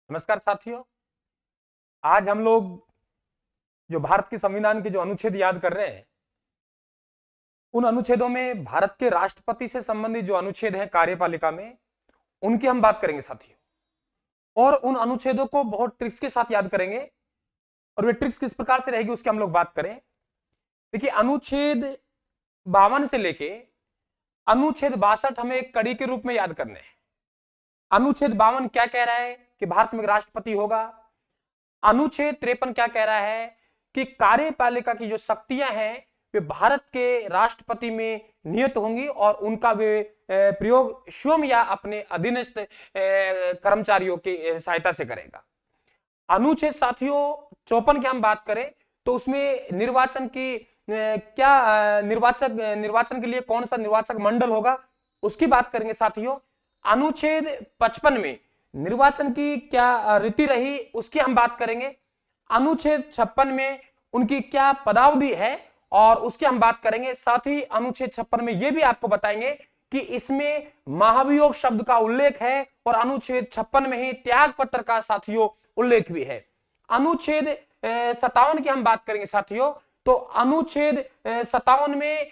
नमस्कार साथियों। आज हम लोग जो भारत के संविधान के जो अनुच्छेद याद कर रहे हैं, उन अनुच्छेदों में भारत के राष्ट्रपति से संबंधित जो अनुच्छेद हैं कार्यपालिका में, उनकी हम बात करेंगे साथियों। और उन अनुच्छेदों को बहुत ट्रिक्स के साथ याद करेंगे और वे ट्रिक्स किस प्रकार से रहेगी उसकी हम लोग बात करें। देखिए, अनुच्छेद 52 से लेके अनुच्छेद 62 हमें एक कड़ी के रूप में याद करने हैं। अनुच्छेद 52 क्या कह रहा है कि भारत में राष्ट्रपति होगा। अनुच्छेद 53 क्या कह रहा है कि कार्यपालिका की जो शक्तियां हैं वे भारत के राष्ट्रपति में नियत होंगी और उनका वे प्रयोग स्वयं या अपने अधीनस्थ कर्मचारियों की सहायता से करेगा। अनुच्छेद साथियों 54 की हम बात करें तो उसमें निर्वाचन की निर्वाचन के लिए कौन सा निर्वाचक मंडल होगा उसकी बात करेंगे साथियों। अनुच्छेद 55 में निर्वाचन की क्या रीति रही उसकी हम बात करेंगे। अनुच्छेद 56 में उनकी क्या पदावधि है और उसकी हम बात करेंगे। साथ ही अनुच्छेद 56 में यह भी आपको बताएंगे कि इसमें महाभियोग शब्द का उल्लेख है और अनुच्छेद 56 में ही त्याग पत्र का साथियों उल्लेख भी है। अनुच्छेद 57 की हम बात करेंगे साथियों, तो अनुच्छेद 57 में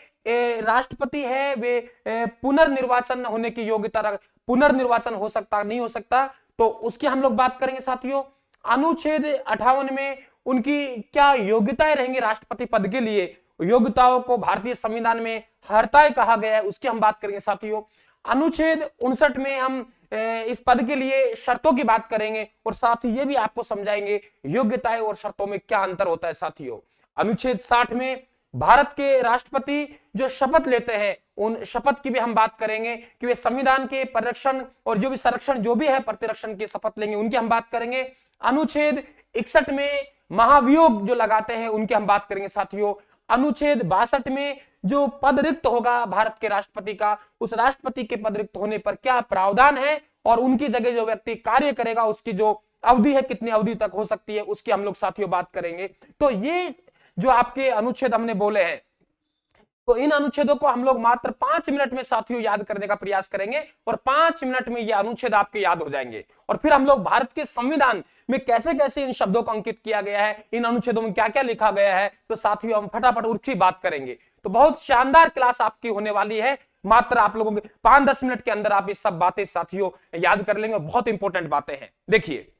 राष्ट्रपति है वे पुनर्निर्वाचन होने की योग्यता, पुनर्निर्वाचन हो सकता नहीं हो सकता, तो उसकी हम लोग बात करेंगे साथियों। अनुच्छेद 58 में उनकी क्या योग्यताएं रहेंगी राष्ट्रपति पद के लिए, योग्यताओं को भारतीय संविधान में हर्ताएं कहा गया है, उसकी हम बात करेंगे साथियों। अनुच्छेद 59 में हम इस पद के लिए शर्तों की बात करेंगे और साथ ही ये भी आपको समझाएंगे योग्यताएं और शर्तों में क्या अंतर होता है साथियों। अनुच्छेद 60 में भारत के राष्ट्रपति जो शपथ लेते हैं उन शपथ की भी हम बात करेंगे कि वे संविधान के परिरक्षण और जो भी संरक्षण जो भी है प्रतिरक्षण की शपथ लेंगे, उनकी हम बात करेंगे। अनुच्छेद 61 में महाभियोग जो लगाते हैं उनकी हम बात करेंगे साथियों। अनुच्छेद 62 में जो पद रिक्त होगा भारत के राष्ट्रपति का, उस राष्ट्रपति के पद रिक्त होने पर क्या प्रावधान है और उनकी जगह जो व्यक्ति कार्य करेगा उसकी जो अवधि है कितनी अवधि तक हो सकती है उसकी हम लोग साथियों बात करेंगे। तो ये जो आपके अनुच्छेद हमने बोले हैं, तो इन अनुच्छेदों को हम लोग मात्र 5 मिनट में साथियों याद करने का प्रयास करेंगे और 5 मिनट में ये अनुच्छेद आपके याद हो जाएंगे। और फिर हम लोग भारत के संविधान में कैसे कैसे इन शब्दों को अंकित किया गया है, इन अनुच्छेदों में क्या क्या लिखा गया है, तो साथियों हम फटाफट उसकी बात करेंगे। तो बहुत शानदार क्लास आपकी होने वाली है। मात्र आप लोगों के 5-10 मिनट के अंदर आप ये सब बातें साथियों याद कर लेंगे। बहुत इंपॉर्टेंट बातें हैं। देखिए,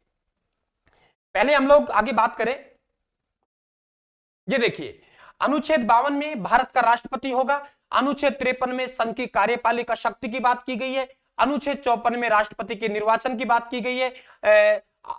पहले हम लोग आगे बात करें। ये देखिए, अनुच्छेद 52 में भारत का राष्ट्रपति होगा। अनुच्छेद 53 में संघ की कार्यपालिका शक्ति की बात की गई है। अनुच्छेद 54 में राष्ट्रपति के निर्वाचन की बात की गई है।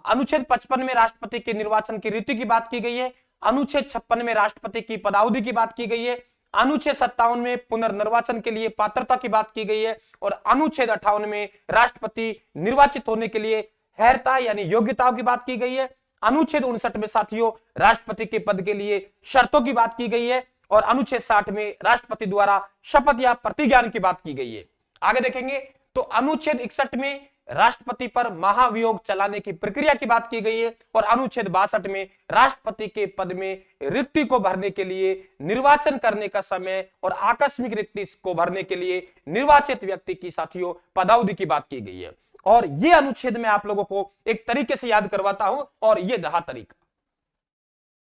अनुच्छेद 55 में राष्ट्रपति के निर्वाचन की रीति की बात की गई है। अनुच्छेद 56 में राष्ट्रपति की पदावधि की बात की गई है। अनुच्छेद 57 में पुनर्निर्वाचन के लिए पात्रता की बात की गई है और अनुच्छेद 58 में राष्ट्रपति निर्वाचित होने के लिए हैर्ता यानी योग्यताओं की बात की गई है। अनुच्छेद 59 में साथियों राष्ट्रपति के पद के लिए शर्तों की बात की गई है और अनुच्छेद 60 में राष्ट्रपति द्वारा शपथ या प्रतिज्ञान की बात की गई है। आगे देखेंगे तो अनुच्छेद 61 में राष्ट्रपति पर महाभियोग चलाने की प्रक्रिया की बात की गई है और अनुच्छेद 62 में राष्ट्रपति के पद में रिक्ति को भरने के लिए निर्वाचन करने का समय और आकस्मिक रिक्ति को भरने के लिए निर्वाचित व्यक्ति की साथियों पदावधि की बात की गई है। और यह अनुच्छेद में आप लोगों को एक तरीके से याद करवाता हूं और यह रहा तरीका।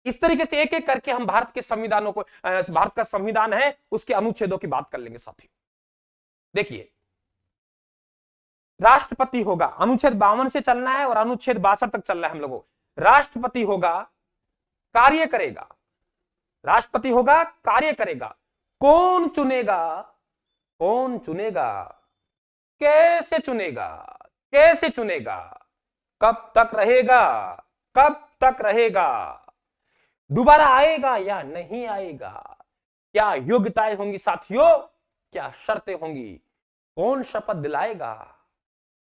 इस तरीके से एक एक करके हम भारत के संविधानों को, भारत का संविधान है उसके अनुच्छेदों की बात कर लेंगे साथियों। देखिए, राष्ट्रपति होगा, अनुच्छेद 52 से चलना है और अनुच्छेद 62 तक चलना है हम लोगों। राष्ट्रपति होगा, कार्य करेगा। राष्ट्रपति होगा, कार्य करेगा। कौन चुनेगा? कौन चुनेगा? कैसे चुनेगा? कैसे चुनेगा? कब तक रहेगा? कब तक रहेगा? दोबारा आएगा या नहीं आएगा? क्या योग्यताएं होंगी साथियों? क्या शर्तें होंगी? कौन शपथ दिलाएगा?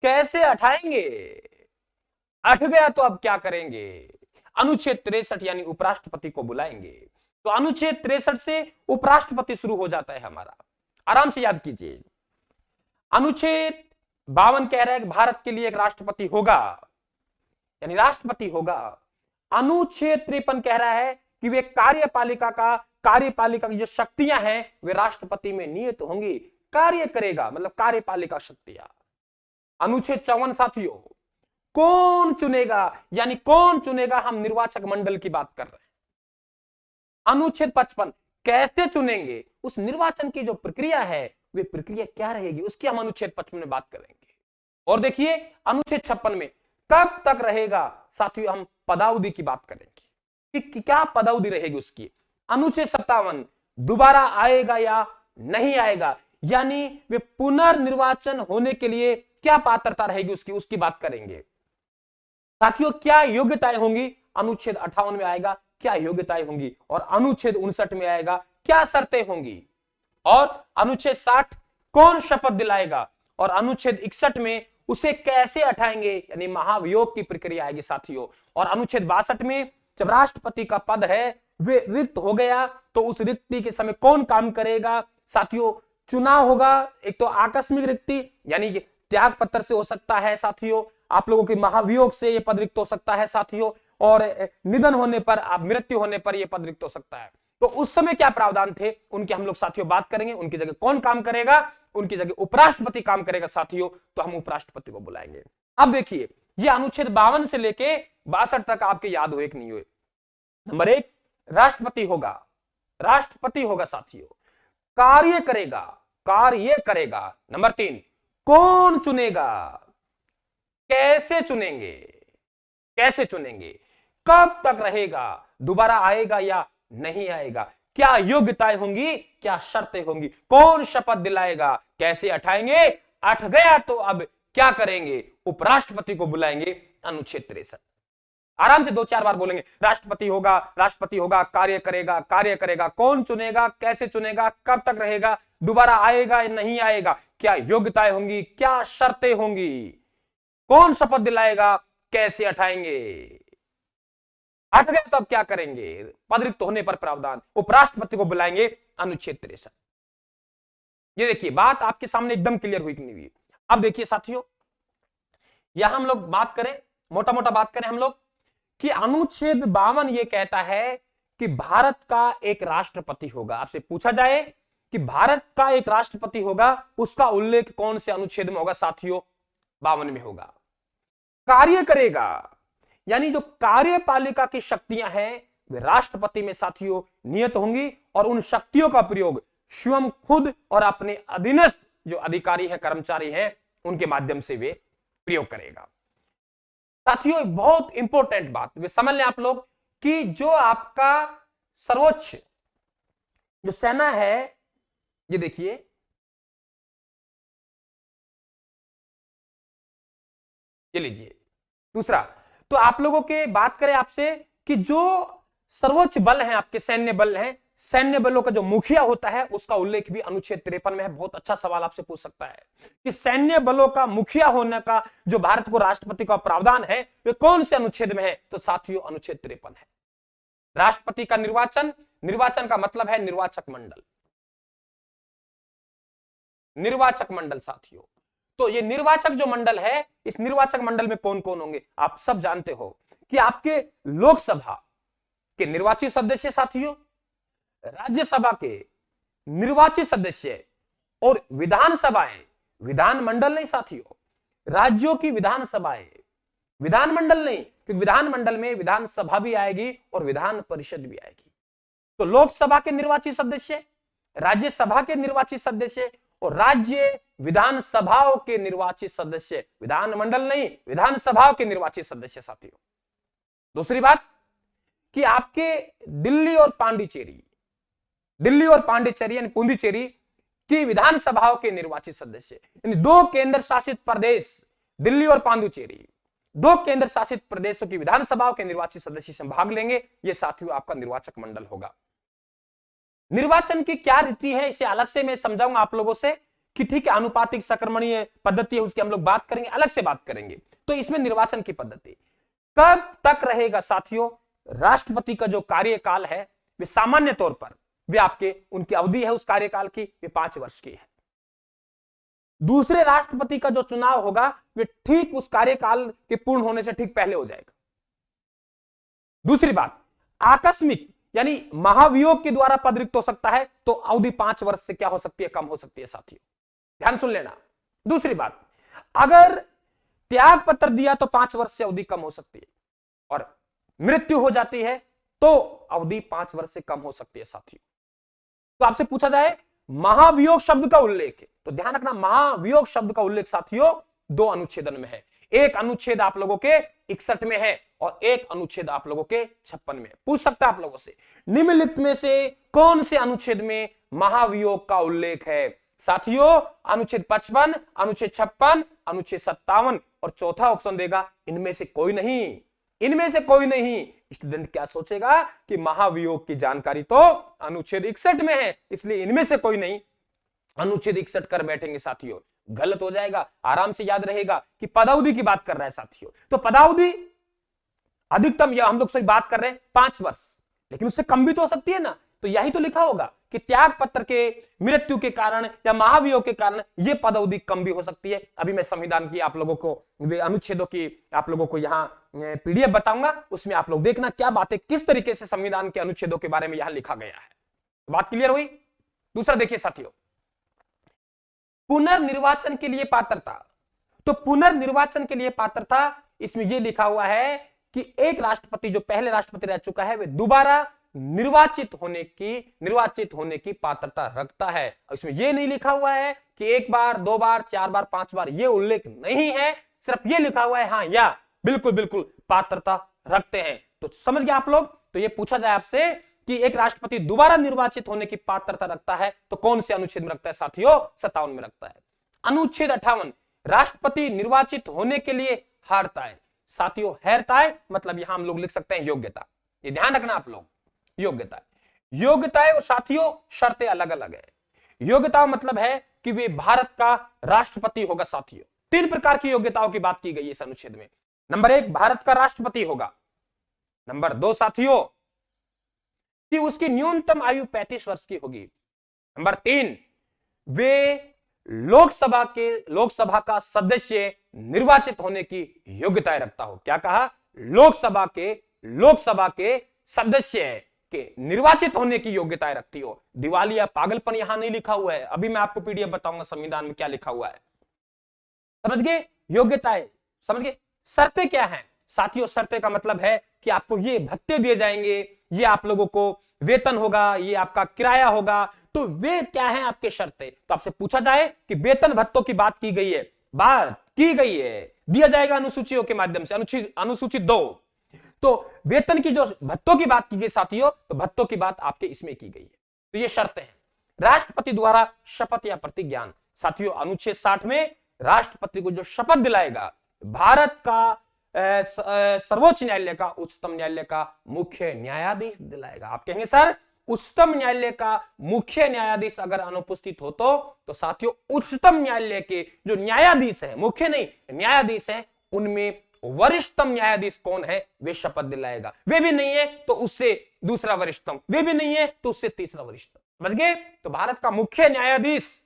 कैसे हटाएंगे? हट गया तो अब क्या करेंगे? अनुच्छेद 63 यानी उपराष्ट्रपति को बुलाएंगे। तो अनुच्छेद 63 से उपराष्ट्रपति शुरू हो जाता है हमारा। आराम से याद कीजिए। अनुच्छेद 52 कह रहा है कि भारत के लिए एक राष्ट्रपति होगा, यानी राष्ट्रपति होगा। अनुच्छेद 53 कह रहा है कि वे कार्यपालिका की जो शक्तियां हैं वे राष्ट्रपति में नियत होंगी, कार्य करेगा, मतलब कार्यपालिका शक्तियां। अनुच्छेद 54 साथियों, कौन चुनेगा, यानी कौन चुनेगा, हम निर्वाचक मंडल की बात कर रहे हैं। अनुच्छेद 55 कैसे चुनेंगे, उस निर्वाचन की जो प्रक्रिया है वे प्रक्रिया क्या रहेगी, उसकी हम अनुच्छेद 55 में बात करेंगे। और देखिए अनुच्छेद 56 में कब तक रहेगा साथियों, हम पदावधि की बात करेंगे कि क्या पदावधि रहेगी उसकी। अनुच्छेद 57 दोबारा आएगा या नहीं आएगा, यानी वे पुनर्निर्वाचन होने के लिए क्या पात्रता रहेगी उसकी बात करेंगे। साथियों क्या योग्यताएं होंगी, अनुच्छेद 58 में आएगा क्या योग्यताएं होंगी, और अनुच्छेद 59 में आएगा क्या शर्तें होंगी, और अनुच्छेद 60 कौन शपथ दिलाएगा, और अनुच्छेद 61 में उसे कैसे हटाएंगे, यानी महाभियोग की प्रक्रिया आएगी साथियों। और अनुच्छेद 62 में जब राष्ट्रपति का पद है वे रिक्त हो गया तो उस रिक्ति के समय कौन काम करेगा साथियों, चुनाव होगा। एक तो आकस्मिक रिक्ति यानी त्याग पत्र से हो सकता है साथियों, आप लोगों के महाभियोग से यह पद रिक्त हो सकता है साथियों, और निधन होने पर, मृत्यु होने पर यह पद रिक्त हो सकता है। तो उस समय क्या प्रावधान थे उनकी हम लोग साथियों बात करेंगे। उनकी जगह कौन काम करेगा, उनकी जगह उपराष्ट्रपति काम करेगा साथियों, तो हम उपराष्ट्रपति को बुलाएंगे। अब देखिए ये अनुच्छेद 52 से लेके 62 तक आपके याद हुए कि नहीं हुए। नंबर 1 राष्ट्रपति होगा, राष्ट्रपति होगा साथियों, कार्य करेगा, कार्य करेगा। नंबर 3 कौन चुनेगा, कैसे चुनेंगे, कैसे चुनेंगे, कब तक रहेगा, दोबारा आएगा या नहीं आएगा, क्या योग्यताएं होंगी, क्या शर्तें होंगी, कौन शपथ दिलाएगा, कैसे हटाएंगे, हट गया तो अब क्या करेंगे, उपराष्ट्रपति को बुलाएंगे। अनुच्छेद 63 आराम से 2-4 बार बोलेंगे, राष्ट्रपति होगा, राष्ट्रपति होगा, कार्य करेगा, कार्य करेगा, कौन चुनेगा, कैसे चुनेगा, कब तक रहेगा, दोबारा आएगा या नहीं आएगा, क्या योग्यताएं होंगी, क्या शर्तें होंगी, कौन शपथ दिलाएगा, कैसे हटाएंगे, हट गए तो अब क्या करेंगे, पद रिक्त होने पर प्रावधान, उपराष्ट्रपति को बुलाएंगे। अनुच्छेद 63। ये देखिए बात आपके सामने एकदम क्लियर हुई कि नहीं हुई। अब देखिए साथियों यहां हम लोग बात करें, मोटा मोटा बात करें हम लोग कि अनुच्छेद 52 ये कहता है कि भारत का एक राष्ट्रपति होगा। आपसे पूछा जाए कि भारत का एक राष्ट्रपति होगा, उसका उल्लेख कौन से अनुच्छेद में होगा साथियों, 52 में होगा। कार्य करेगा यानी जो कार्यपालिका की शक्तियां हैं वे राष्ट्रपति में साथियों नियत होंगी, और उन शक्तियों का प्रयोग स्वयं खुद और अपने अधीनस्थ जो अधिकारी हैं, कर्मचारी हैं, उनके माध्यम से वे प्रयोग करेगा। साथियों बहुत इंपॉर्टेंट बात वे समझ लें आप लोग कि जो आपका सर्वोच्च जो सेना है, ये देखिए ये लीजिए दूसरा, तो आप लोगों के बात करें आपसे कि जो सर्वोच्च बल हैं, आपके सैन्य बल हैं, सैन्य बलों का जो मुखिया होता है उसका उल्लेख भी अनुच्छेद 53 में है। बहुत अच्छा सवाल आपसे पूछ सकता है कि सैन्य बलों का मुखिया होने का जो भारत को राष्ट्रपति का प्रावधान है वे कौन से अनुच्छेद में है, तो साथियों अनुच्छेद 53 है। राष्ट्रपति का निर्वाचन, निर्वाचन का मतलब है निर्वाचक मंडल, निर्वाचक मंडल साथियों। तो ये निर्वाचक जो मंडल है, इस निर्वाचक मंडल में कौन कौन होंगे, आप सब जानते हो कि आपके लोकसभा के निर्वाचित सदस्य साथियों, राज्यसभा के निर्वाचित सदस्य, और विधानसभाएं, विधानमंडल नहीं साथियों, राज्यों की विधानसभाएं, विधानमंडल नहीं, क्योंकि विधानमंडल में विधानसभा भी आएगी और विधान परिषद भी आएगी। तो लोकसभा के निर्वाचित सदस्य, राज्यसभा के निर्वाचित सदस्य और राज्य विधानसभाओं के निर्वाचित सदस्य, विधानमंडल नहीं विधानसभाओं के निर्वाचित सदस्य साथियों। दूसरी बात कि आपके दिल्ली और पांडिचेरी, दिल्ली और पांडिचेरी यानी पुडुचेरी की विधानसभाओं के निर्वाचित सदस्य, यानी दो केंद्र शासित प्रदेश दिल्ली और पांडिचेरी, दो केंद्र शासित प्रदेशों की विधानसभाओं के निर्वाचित सदस्य से भाग लेंगे। यह साथियों आपका निर्वाचक मंडल होगा। निर्वाचन की क्या रीति है इसे अलग से मैं समझाऊंगा आप लोगों से कि ठीक है, अनुपातिक संक्रमणीय पद्धति है उसकी हम लोग बात करेंगे, अलग से बात करेंगे। तो इसमें निर्वाचन की पद्धति कब तक रहेगा साथियों, राष्ट्रपति का जो कार्यकाल है वे सामान्य तौर पर वे आपके उनकी अवधि है उस कार्यकाल की वे 5 वर्ष की है। दूसरे राष्ट्रपति का जो चुनाव होगा वे ठीक उस कार्यकाल के पूर्ण होने से ठीक पहले हो जाएगा। दूसरी बात आकस्मिक यानी महाभियोग के द्वारा पद रिक्त हो सकता है, तो अवधि 5 वर्ष से क्या हो सकती है, कम हो सकती है साथियों, ध्यान सुन लेना। दूसरी बात, अगर त्याग पत्र दिया तो 5 वर्ष से अवधि कम हो सकती है, और मृत्यु हो जाती है तो अवधि 5 वर्ष से कम हो सकती है साथियों। तो आपसे पूछा जाए महाभियोग शब्द का उल्लेख है, तो ध्यान रखना महाभियोग शब्द का उल्लेख साथियों 2 अनुच्छेदन में है। एक अनुच्छेद आप लोगों के 61 में है और एक अनुच्छेद आप लोगों के 56 में है। पूछ सकता है आप लोगों से निम्नलिखित में से कौन से अनुच्छेद में महाभियोग का उल्लेख है? साथियों अनुच्छेद 55, अनुच्छेद 56, अनुच्छेद 57 और चौथा ऑप्शन देगा इनमें से कोई नहीं, इनमें से कोई नहीं। स्टूडेंट क्या सोचेगा कि महाभियोग की जानकारी तो अनुच्छेद 61 में है, इसलिए इनमें से कोई नहीं, अनुच्छेद 61 कर बैठेंगे साथियों। गलत हो जाएगा। आराम से याद रहेगा कि पदावधि की बात कर रहा है साथियों, तो पदावधि अधिकतम यह हम लोग से बात कर रहे हैं 5 वर्ष, लेकिन उससे कम भी तो हो सकती है ना। तो यही तो लिखा होगा कि त्याग पत्र के मृत्यु के कारण या महाभियोग के कारण यह पदावधि कम भी हो सकती है। अभी मैं संविधान की आप लोगों को अनुच्छेदों की आप लोगों को यहाँ पीडीएफ बताऊंगा, उसमें आप लोग देखना क्या बातें किस तरीके से संविधान के अनुच्छेदों के बारे में यहां लिखा गया है। बात क्लियर हुई? दूसरा देखिए साथियों, पुनर्निर्वाचन के लिए पात्रता। तो पुनर्निर्वाचन के लिए पात्रता इसमें यह लिखा हुआ है कि एक राष्ट्रपति जो पहले राष्ट्रपति रह चुका है वे दोबारा निर्वाचित होने की पात्रता रखता है। इसमें यह नहीं लिखा हुआ है कि 1 बार 2 बार 4 बार 5 बार, यह उल्लेख नहीं है, सिर्फ यह लिखा हुआ है हाँ या बिल्कुल बिल्कुल पात्रता रखते हैं। तो समझ गए आप लोग? तो यह पूछा जाए आपसे कि एक राष्ट्रपति दोबारा निर्वाचित होने की पात्रता रखता है तो कौन से अनुच्छेद में रखता है साथियों? 57 में रखता है। अनुच्छेद 58 राष्ट्रपति निर्वाचित होने के लिए हारता है साथियों। हारता है मतलब यहां हम लोग लिख सकते हैं योग्यता, ये ध्यान रखना आप लोग, योग्यता। योग्यताएं और साथियों शर्तें अलग अलग है। योग्यता मतलब है कि वे भारत का राष्ट्रपति होगा साथियों। 3 प्रकार की योग्यताओं की बात की गई है इस अनुच्छेद में। नंबर 1 भारत का राष्ट्रपति होगा। नंबर 2 साथियों कि उसकी न्यूनतम आयु 35 वर्ष की होगी। नंबर 3 वे लोकसभा का सदस्य निर्वाचित होने की योग्यताएं रखता हो। क्या कहा? लोकसभा के सदस्य के निर्वाचित होने की योग्यताएं रखती हो। दिवालिया पागलपन यहां नहीं लिखा हुआ है, अभी मैं आपको पीडीएफ बताऊंगा संविधान में क्या लिखा हुआ है। समझ गए? योग्यताएं समझ गए। शर्तें क्या हैं साथियों? शर्तें का मतलब है कि आपको ये भत्ते दिए जाएंगे, ये आप लोगों को वेतन होगा, ये आपका किराया होगा, तो वे क्या हैं आपके शर्तें? तो आपसे पूछा जाए कि वेतन भत्तों की बात की गई है, दिया जाएगा अनुसूचियों के माध्यम से, अनुसूचित 2। तो वेतन की जो भत्तों की बात की गई साथियों, तो भत्तों की बात आपके इसमें की गई है। तो ये शर्तें हैं। राष्ट्रपति द्वारा शपथ या प्रतिज्ञान साथियों अनुच्छेद 60 में राष्ट्रपति को जो शपथ दिलाएगा भारत का सर्वोच्च न्यायालय का, उच्चतम न्यायालय का मुख्य न्यायाधीश दिलाएगा। आप कहेंगे सर उच्चतम न्यायालय का मुख्य न्यायाधीश अगर अनुपस्थित हो तो साथियों उच्चतम न्यायालय के जो न्यायाधीश हैं, मुख्य नहीं न्यायाधीश हैं, उनमें वरिष्ठतम न्यायाधीश कौन है वे शपथ दिलाएगा। वे भी नहीं है तो उससे दूसरा वरिष्ठतम, वे भी नहीं है तो उससे तीसरा वरिष्ठतम। समझ गए? तो भारत का मुख्य न्यायाधीश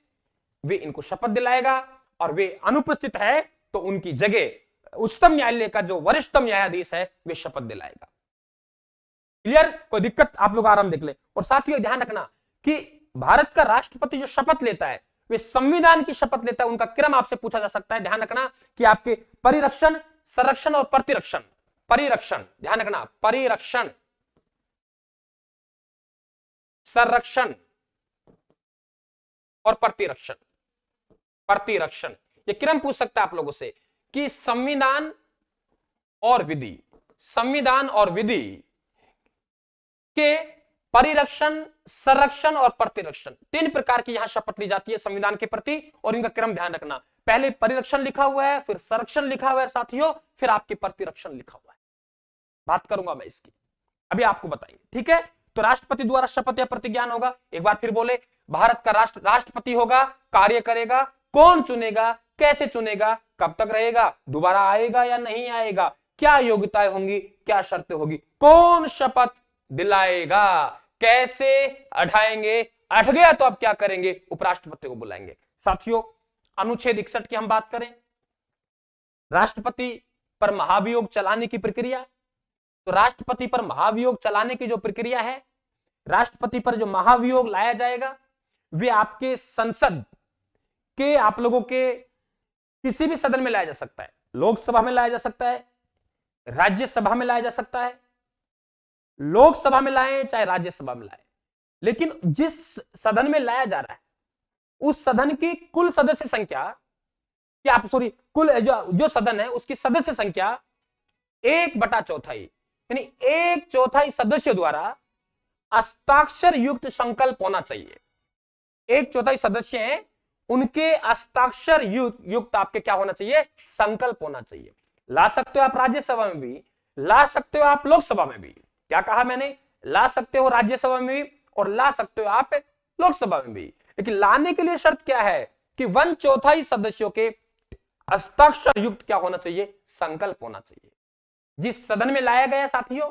वे इनको शपथ दिलाएगा और वे अनुपस्थित है तो उनकी जगह उच्चतम न्यायालय का जो वरिष्ठतम न्यायाधीश है वे शपथ दिलाएगा। क्लियर? कोई दिक्कत? आप लोग आराम देख ले। और साथियों ध्यान रखना कि भारत का राष्ट्रपति जो शपथ लेता है वे संविधान की शपथ लेता है। उनका क्रम आपसे पूछा जा सकता है। ध्यान रखना कि आपके परिरक्षण, संरक्षण और प्रतिरक्षण, परिरक्षण ध्यान रखना, परिरक्षण, संरक्षण और प्रतिरक्षण, प्रतिरक्षण ये क्रम पूछ सकता है आप लोगों से कि संविधान और विधि, संविधान और विधि के परिरक्षण, संरक्षण और प्रतिरक्षण 3 प्रकार की यहां शपथ ली जाती है संविधान के प्रति। और इनका क्रम ध्यान रखना, पहले परिरक्षण लिखा हुआ है, फिर संरक्षण लिखा हुआ है साथियों, फिर आपके प्रतिरक्षण लिखा हुआ है। बात करूंगा मैं इसकी, अभी आपको बताएंगे। ठीक है? तो राष्ट्रपति द्वारा शपथ या प्रतिज्ञान होगा। एक बार फिर बोले, भारत का राष्ट्रपति होगा, कार्य करेगा, कौन चुनेगा, कैसे चुनेगा, कब तक रहेगा, दोबारा आएगा या नहीं आएगा, क्या योग्यताएं होंगी, क्या शर्तें होगी, कौन शपथ दिलाएगा, कैसे अठाएंगे, अठ गया तो अब क्या करेंगे, उपराष्ट्रपति को बुलाएंगे। साथियों अनुच्छेद 61 की हम बात करें, राष्ट्रपति पर महाभियोग चलाने की प्रक्रिया। तो राष्ट्रपति पर महाभियोग चलाने की जो प्रक्रिया है, राष्ट्रपति पर जो महाभियोग लाया जाएगा वे आपके संसद के, आप लोगों के किसी भी सदन में लाया जा सकता है। लोकसभा में लाया जा सकता है, राज्यसभा में लाया जा सकता है। लोकसभा में लाए चाहे राज्यसभा में लाए, लेकिन जिस सदन में लाया जा रहा है उस सदन की कुल सदस्य संख्या, क्या आप सॉरी कुल जो सदन है उसकी सदस्य संख्या 1/4 यानी 1/4 सदस्यों द्वारा हस्ताक्षर युक्त संकल्प होना चाहिए। 1/4 सदस्य हैं, उनके हस्ताक्षर युक्त आपके क्या होना चाहिए, संकल्प होना चाहिए। ला सकते हो आप राज्यसभा में भी, ला सकते हो आप लोकसभा में भी। क्या कहा मैंने, ला सकते हो राज्यसभा में भी और ला सकते हो आप लोकसभा में भी। लेकिन लाने के लिए शर्त क्या है कि 1/4 सदस्यों के हस्ताक्षर युक्त क्या होना चाहिए, संकल्प होना चाहिए। जिस सदन में लाया गया साथियों,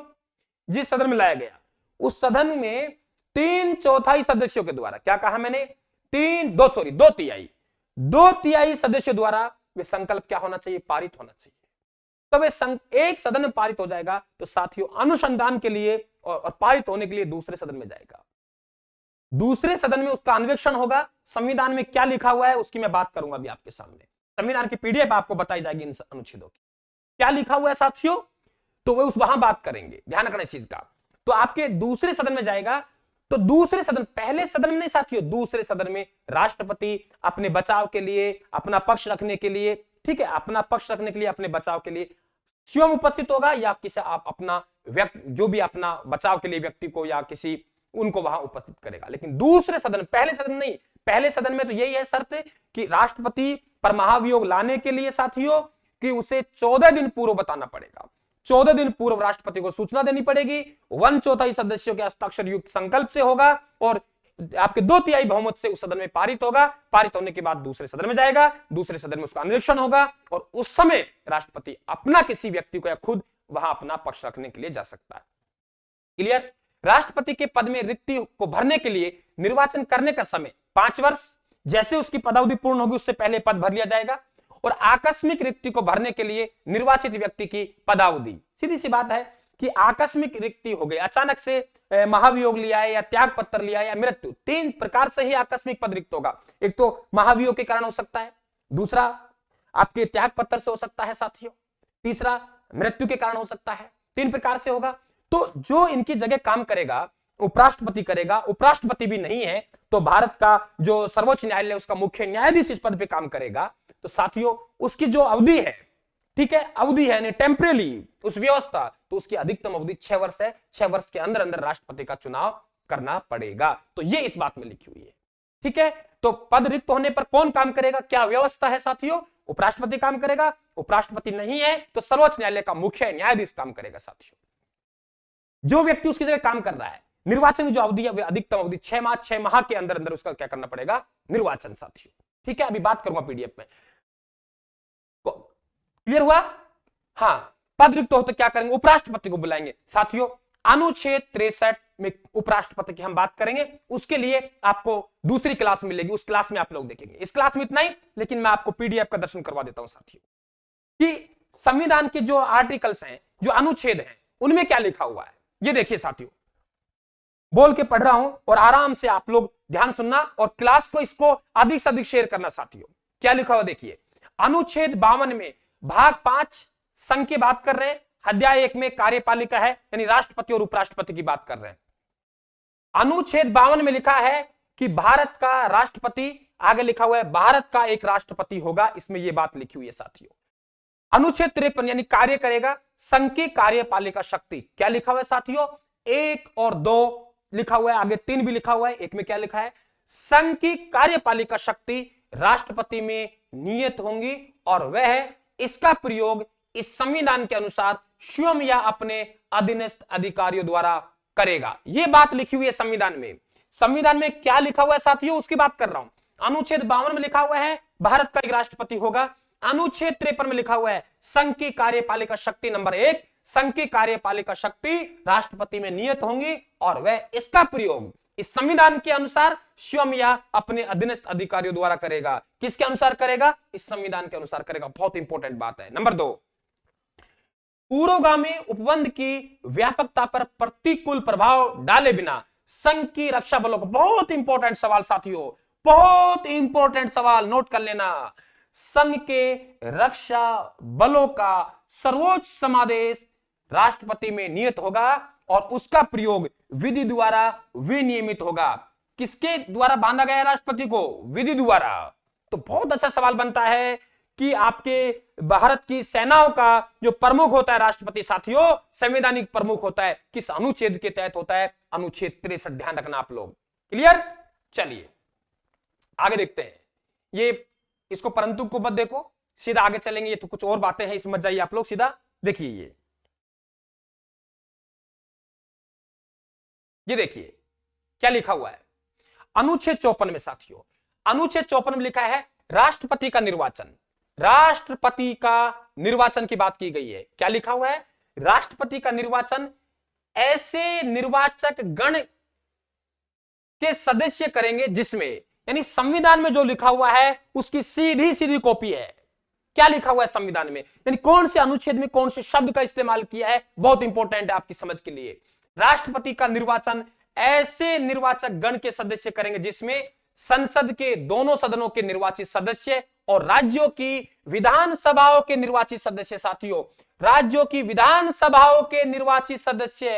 जिस सदन में लाया गया उस सदन में 3/4 सदस्यों के द्वारा, क्या कहा मैंने, 2/3 सदस्यों द्वारा वे संकल्प क्या होना चाहिए, पारित होना चाहिए। तो वे एक सदन में पारित हो जाएगा तो साथियों अनुसंधान के लिए और पारित होने के लिए दूसरे सदन में जाएगा। दूसरे सदन में उसका अन्वेषण होगा, संविधान में क्या लिखा हुआ है उसकी मैं बात करूंगा अभी आपके सामने। संविधान की पीडीएफ आपको बताई जाएगी इन अनुच्छेदों की, क्या लिखा हुआ है साथियों, तो वे उस वहां बात करेंगे, ध्यान रखना इस चीज का। तो आपके दूसरे सदन में जाएगा, तो दूसरे सदन, पहले सदन में नहीं साथियों, दूसरे सदन में राष्ट्रपति अपने बचाव के लिए, अपना पक्ष रखने के लिए, ठीक है, अपना पक्ष रखने के लिए, अपने बचाव के लिए स्वयं उपस्थित होगा या किसी आप अपना व्यक्ति, जो भी अपना बचाव के लिए व्यक्ति को या किसी उनको वहां उपस्थित करेगा। लेकिन दूसरे सदन, पहले सदन नहीं, पहले सदन में तो यही है शर्त कि राष्ट्रपति पर महाभियोग लाने के लिए साथियों कि उसे 14 दिन पूर्व बताना पड़ेगा, 14 दिन पूर्व राष्ट्रपति को सूचना देनी पड़ेगी। 1/4 सदस्यों के हस्ताक्षर युक्त संकल्प से होगा और आपके 2/3 बहुमत से उस सदन में पारित होगा। पारित होने के बाद दूसरे सदन में जाएगा, दूसरे सदन में उसका अन्वेषण होगा और उस समय राष्ट्रपति अपना किसी व्यक्ति को या खुद वहां अपना पक्ष रखने के लिए जा सकता है। क्लियर। राष्ट्रपति के पद में रिक्ति को भरने के लिए निर्वाचन करने का समय 5 वर्ष, जैसे उसकी पदावधि पूर्ण होगी उससे पहले पद भर लिया जाएगा। और आकस्मिक रिक्ति को भरने के लिए निर्वाचित व्यक्ति की पदावधि, सीधी सी बात है कि आकस्मिक रिक्ति हो गई, अचानक से महाभियोग लिया है या त्याग पत्र लिया है या मृत्यु, 3 प्रकार से ही आकस्मिक पद रिक्त होगा। एक तो महाभियोग के कारण हो सकता है, दूसरा आपके त्याग पत्र से हो सकता है साथियों, तीसरा मृत्यु के कारण हो सकता है। 3 प्रकार से होगा। तो जो इनकी जगह काम करेगा उपराष्ट्रपति करेगा, उपराष्ट्रपति भी नहीं है तो भारत का जो सर्वोच्च न्यायालय उसका मुख्य न्यायाधीश इस पद पे काम करेगा। तो साथियों उसकी जो अवधि है, ठीक है, अवधि है टेम्परेरी उस व्यवस्था, तो उसकी अधिकतम अवधि 6 वर्ष है। 6 वर्ष के अंदर अंदर राष्ट्रपति का चुनाव करना पड़ेगा। तो ये इस बात में लिखी हुई है, ठीक है। तो पद रिक्त होने पर कौन काम करेगा, क्या व्यवस्था है साथियों, उपराष्ट्रपति काम करेगा। उपराष्ट्रपति नहीं है तो सर्वोच्च न्यायालय का मुख्य न्यायाधीश काम करेगा साथियों। जो व्यक्ति उसकी जगह काम कर रहा है, निर्वाचन की जो अवधि है वह अधिकतम अवधि 6 माह, 6 माह के अंदर अंदर उसका क्या करना पड़ेगा, निर्वाचन साथियों, ठीक है। अभी बात करूंगा पीडीएफ में, क्लियर हुआ। हाँ, पद रिक्त हो तो क्या करेंगे, उपराष्ट्रपति को बुलाएंगे साथियों। अनुच्छेद 63 में उपराष्ट्रपति की हम बात करेंगे, उसके लिए आपको दूसरी क्लास मिलेगी, उस क्लास में आप लोग देखेंगे। इस क्लास में इतना ही, लेकिन मैं आपको पीडीएफ का दर्शन करवा देता हूं साथियों कि संविधान के जो आर्टिकल्स हैं, जो अनुच्छेद हैं, उनमें क्या लिखा हुआ है। ये देखिए साथियों, बोल के पढ़ रहा हूं और आराम से आप लोग ध्यान सुनना और क्लास को इसको अधिक से अधिक शेयर करना साथियों। क्या लिखा हुआ देखिए, अनुच्छेद 52 में भाग 5 संघ की बात कर रहे हैं, अध्याय 1 में कार्यपालिका है, यानी राष्ट्रपति और उपराष्ट्रपति की बात कर रहे हैं। अनुच्छेद 52 में लिखा है कि भारत का राष्ट्रपति, आगे लिखा हुआ है भारत का एक राष्ट्रपति होगा, इसमें यह बात लिखी हुई है साथियों। अनुच्छेद 53 यानी कार्य करेगा संघ की कार्यपालिका शक्ति, क्या लिखा हुआ है साथियों, 1 और 2 लिखा हुआ है, आगे 3 भी लिखा हुआ है। 1 में क्या लिखा है, संघ की कार्यपालिका शक्ति राष्ट्रपति में नियत होंगी और वह इसका प्रयोग इस संविधान के अनुसार स्वयं या अपने अधीनस्थ अधिकारियों द्वारा करेगा। यह बात लिखी हुई है संविधान में। संविधान में क्या लिखा हुआ है साथियों, उसकी बात कर रहा हूं। अनुच्छेद 52 में लिखा हुआ है भारत का एक राष्ट्रपति होगा। अनुच्छेद 53 में लिखा हुआ है संघ की कार्यपालिका शक्ति नंबर 1, संघ की कार्यपालिका शक्ति राष्ट्रपति में नियत होंगी और वह इसका प्रयोग इस संविधान के अनुसार स्वयं या अपने अधीनस्थ अधिकारियों द्वारा करेगा। किसके अनुसार करेगा, इस संविधान के अनुसार करेगा। बहुत इंपॉर्टेंट बात है। नंबर 2, पूर्वगामी उपबंध की व्यापकता पर प्रतिकूल प्रभाव डाले बिना संघ की रक्षा बलों को, बहुत इंपॉर्टेंट सवाल साथियों, बहुत इंपॉर्टेंट सवाल, नोट कर लेना। संघ के रक्षा बलों का सर्वोच्च समादेश राष्ट्रपति में नियत होगा और उसका प्रयोग विधि द्वारा विनियमित होगा। किसके द्वारा बांधा गया है राष्ट्रपति को? विधि द्वारा। तो बहुत अच्छा सवाल बनता है कि आपके भारत की सेनाओं का जो प्रमुख होता है राष्ट्रपति साथियों, संवैधानिक प्रमुख होता है, किस अनुच्छेद के तहत होता है? अनुच्छेद 63। ध्यान रखना आप लोग। क्लियर? चलिए आगे देखते हैं। ये इसको परंतु को मत देखो, सीधा आगे चलेंगे। ये तो कुछ और बातें हैं, इसमें मत जाइए आप लोग, सीधा देखिए। ये देखिए क्या लिखा हुआ है अनुच्छेद 54 में साथियों। अनुच्छेद 54 में लिखा है राष्ट्रपति का निर्वाचन। राष्ट्रपति का निर्वाचन की बात की गई है। क्या लिखा हुआ है? राष्ट्रपति का निर्वाचन ऐसे निर्वाचक गण के सदस्य करेंगे जिसमें, यानी संविधान में जो लिखा हुआ है उसकी सीधी सीधी कॉपी है। क्या लिखा हुआ है संविधान में, यानी कौन से अनुच्छेद में कौन से शब्द का इस्तेमाल किया है, बहुत इंपॉर्टेंट है आपकी समझ के लिए। राष्ट्रपति का निर्वाचन ऐसे निर्वाचक गण के सदस्य करेंगे जिसमें संसद के दोनों सदनों के निर्वाचित सदस्य और राज्यों की विधानसभाओं के निर्वाचित सदस्य। साथियों, राज्यों की विधानसभाओं के निर्वाचित सदस्य,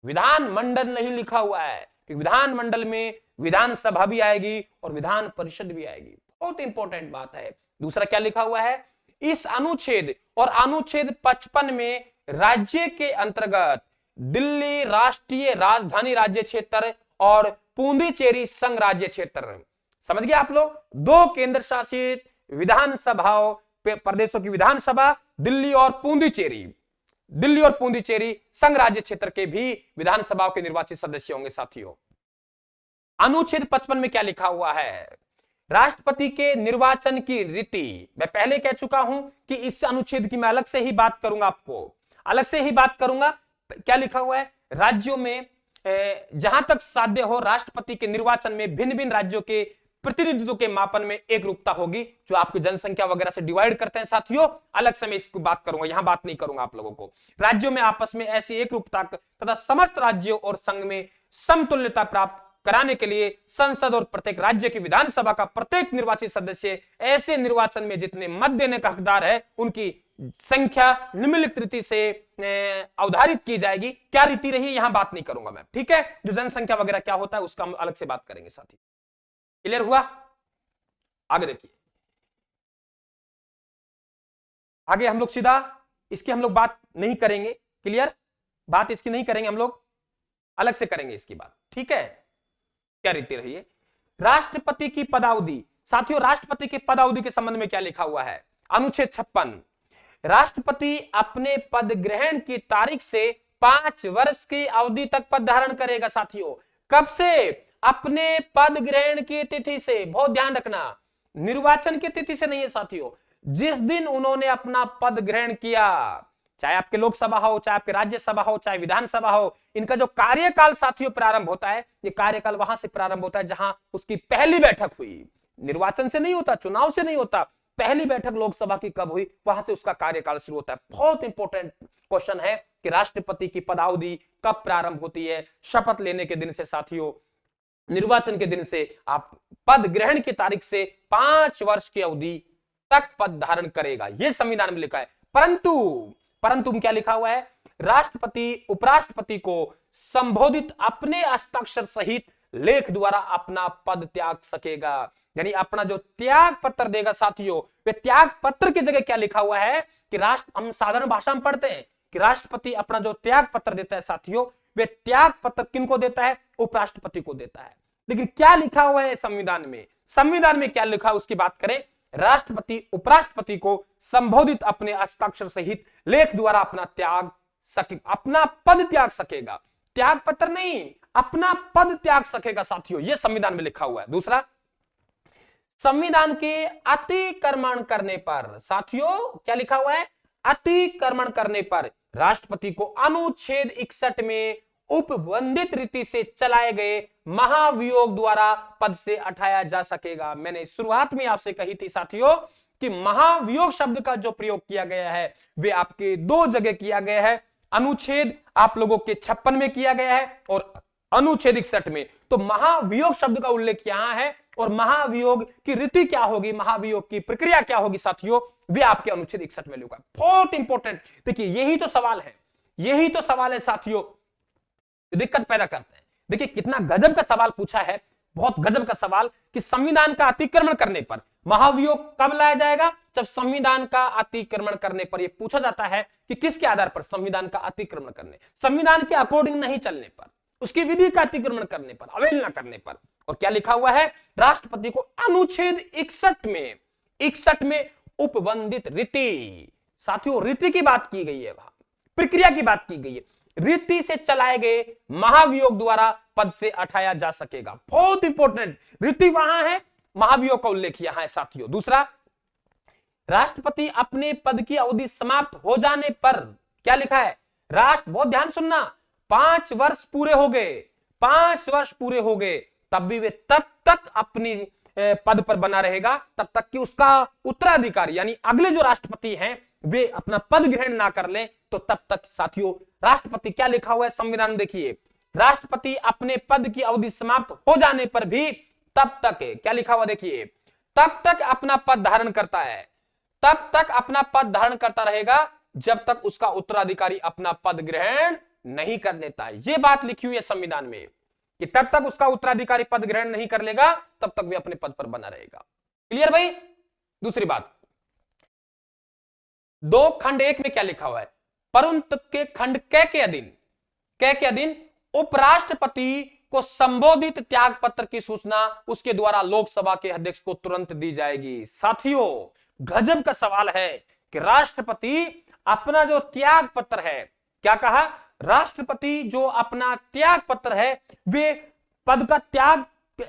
विधानमंडल नहीं लिखा हुआ है, क्योंकि विधानमंडल में विधानसभा भी आएगी और विधान परिषद भी आएगी। बहुत इंपॉर्टेंट बात है। दूसरा क्या लिखा हुआ है? इस अनुच्छेद और अनुच्छेद 55 में राज्य के अंतर्गत दिल्ली राष्ट्रीय राजधानी राज्य क्षेत्र और पुडुचेरी संघ राज्य क्षेत्र, समझ गए आप लोग? दो केंद्र शासित विधानसभाओं, प्रदेशों की विधानसभा दिल्ली और पुडुचेरी संघ राज्य क्षेत्र के भी विधानसभाओं के निर्वाचित सदस्य होंगे। साथियों, अनुच्छेद 55 में क्या लिखा हुआ है? राष्ट्रपति के निर्वाचन की रीति। मैं पहले कह चुका हूं कि इस अनुच्छेद की मैं अलग से ही बात करूंगा, आपको अलग से ही बात करूंगा। क्या लिखा हुआ है? राज्यों में जहां तक साध्य हो राष्ट्रपति के निर्वाचन में भिन्न भिन्न राज्यों के प्रतिनिधित्व के मापन में एक रूपता होगी, जो आपकी जनसंख्या वगैरह से डिवाइड करते हैं। साथियों, अलग से मैं इसकी बात करूंगा, यहां बात नहीं करूंगा आप लोगों को। राज्यों में आपस में ऐसी एक रूपता तथा समस्त राज्यों और संघ में समतुल्यता प्राप्त कराने के लिए संसद और प्रत्येक राज्य की विधानसभा का प्रत्येक निर्वाचित सदस्य ऐसे निर्वाचन में जितने मत देने का हकदार है उनकी संख्या निम्नलिखित रीति से अवधारित की जाएगी। क्या रीति रही यहां बात नहीं करूंगा मैं, ठीक है? जो जनसंख्या वगैरह क्या होता है उसका हम अलग से बात करेंगे। साथी, क्लियर हुआ? आगे देखिए, आगे हम लोग सीधा इसकी हम लोग बात नहीं करेंगे। क्लियर? बात इसकी नहीं करेंगे, हम लोग अलग से करेंगे इसकी बात, ठीक है? क्या रीति रही है? राष्ट्रपति की पदावधि। साथियों, राष्ट्रपति की पदावधि के संबंध में क्या लिखा हुआ है? अनुच्छेद 56, राष्ट्रपति अपने पद ग्रहण की तारीख से 5 वर्ष की अवधि तक पद धारण करेगा। साथियों, कब से? अपने पद ग्रहण की तिथि से। बहुत ध्यान रखना, निर्वाचन की तिथि से नहीं है साथियों, जिस दिन उन्होंने अपना पद ग्रहण किया, चाहे आपके लोकसभा हो, चाहे आपके राज्यसभा हो, चाहे विधानसभा हो, इनका जो कार्यकाल साथियों प्रारंभ होता है, ये कार्यकाल वहां से प्रारंभ होता है जहां उसकी पहली बैठक हुई। निर्वाचन से नहीं होता, चुनाव से नहीं होता, पहली बैठक लोकसभा की कब हुई वहां से उसका कार्यकाल शुरू होता है। बहुत इंपॉर्टेंट क्वेश्चन है कि राष्ट्रपति की पदावधि कब प्रारंभ होती है? शपथ लेने के दिन से साथियों, निर्वाचन के दिन से। आप पद ग्रहण की तारीख से 5 वर्ष की अवधि तक पद धारण करेगा, यह संविधान में लिखा है। परंतु क्या लिखा हुआ है? राष्ट्रपति उपराष्ट्रपति को संबोधित अपने हस्ताक्षर सहित लेख द्वारा अपना पद त्याग सकेगा। यानी अपना जो त्याग पत्र देगा साथियों, वे त्याग पत्र की जगह क्या लिखा हुआ है कि हम साधारण भाषा में पढ़ते हैं कि राष्ट्रपति अपना जो त्याग पत्र देता है साथियों, वे त्याग पत्र किनको देता है? उपराष्ट्रपति को देता है। लेकिन क्या लिखा हुआ है संविधान में? संविधान में क्या लिखा है उसकी बात करें। राष्ट्रपति उपराष्ट्रपति को संबोधित अपने हस्ताक्षर सहित लेख द्वारा अपना पद त्याग सकेगा। त्याग पत्र नहीं, अपना पद त्याग सकेगा साथियों, यह संविधान में लिखा हुआ है। दूसरा, संविधान के अतिक्रमण करने पर, साथियों क्या लिखा हुआ है? अतिक्रमण करने पर राष्ट्रपति को अनुच्छेद 61 में उपबंधित रीति से चलाए गए महाभियोग द्वारा पद से हटाया जा सकेगा। मैंने शुरुआत में आपसे कही थी साथियों कि महाभियोग शब्द का जो प्रयोग किया गया है वे आपके 2 जगह किया गया है। अनुच्छेद आप लोगों के 56 में किया गया है और अनुच्छेद 61 में। तो महाभियोग शब्द का उल्लेख यहां है और महाभियोग की रीति क्या होगी, महाभियोग की प्रक्रिया क्या होगी साथियों, वे आपके अनुच्छेद 61 में लिखा है। बहुत इंपॉर्टेंट, देखिए यही तो सवाल है, यही तो सवाल है साथियों, दिक्कत पैदा करते हैं। देखिए कितना गजब का सवाल पूछा है, बहुत गजब का सवाल कि संविधान का अतिक्रमण करने पर महाभियोग कब लाया जाएगा, जब संविधान का अतिक्रमण करने पर। यह पूछा जाता है कि किसके आधार पर, संविधान का अतिक्रमण करने, संविधान के अकॉर्डिंग नहीं चलने पर, उसकी विधि का अतिक्रमण करने पर, अवहेलना करने पर। और क्या लिखा हुआ है, राष्ट्रपति को अनुच्छेद 61 में उपबंधित रीति, साथियों रीति की बात की गई है, वहां प्रक्रिया की बात की गई है, रीति से चलाए गए महाभियोग द्वारा पद से हटाया जा सकेगा। बहुत इंपॉर्टेंट, रीति वहां है, महाभियोग का उल्लेख यहां है साथियों। दूसरा, राष्ट्रपति अपने पद की अवधि समाप्त हो जाने पर, क्या लिखा है, राष्ट्र, बहुत ध्यान सुनना, 5 वर्ष पूरे हो गए, 5 वर्ष पूरे हो गए, तब भी वे तब तक अपनी पद पर बना रहेगा, तब तक कि उसका उत्तराधिकारी यानी अगले जो राष्ट्रपति हैं वे अपना पद ग्रहण ना कर लें, तो तब तक साथियों राष्ट्रपति, क्या लिखा हुआ है संविधान, देखिए राष्ट्रपति अपने पद की अवधि समाप्त हो जाने पर भी तब तक, क्या लिखा हुआ देखिए, तब तक अपना पद धारण करता है, तब तक अपना पद धारण करता रहेगा जब तक उसका उत्तराधिकारी अपना पद ग्रहण नहीं कर लेता है। यह बात लिखी हुई है संविधान में कि तब तक उसका उत्तराधिकारी पद ग्रहण नहीं कर लेगा, तब तक वे अपने पद पर बना रहेगा। क्लियर भाई। दूसरी बात, 2 खंड 1 में क्या लिखा हुआ है, परंतु के खंड क के अधीन उपराष्ट्रपति को संबोधित त्याग पत्र की सूचना उसके द्वारा लोकसभा के अध्यक्ष को तुरंत दी जाएगी। साथियों गजब का सवाल है कि राष्ट्रपति अपना जो त्याग पत्र है, क्या कहा, राष्ट्रपति जो अपना त्याग पत्र है, वे पद का त्याग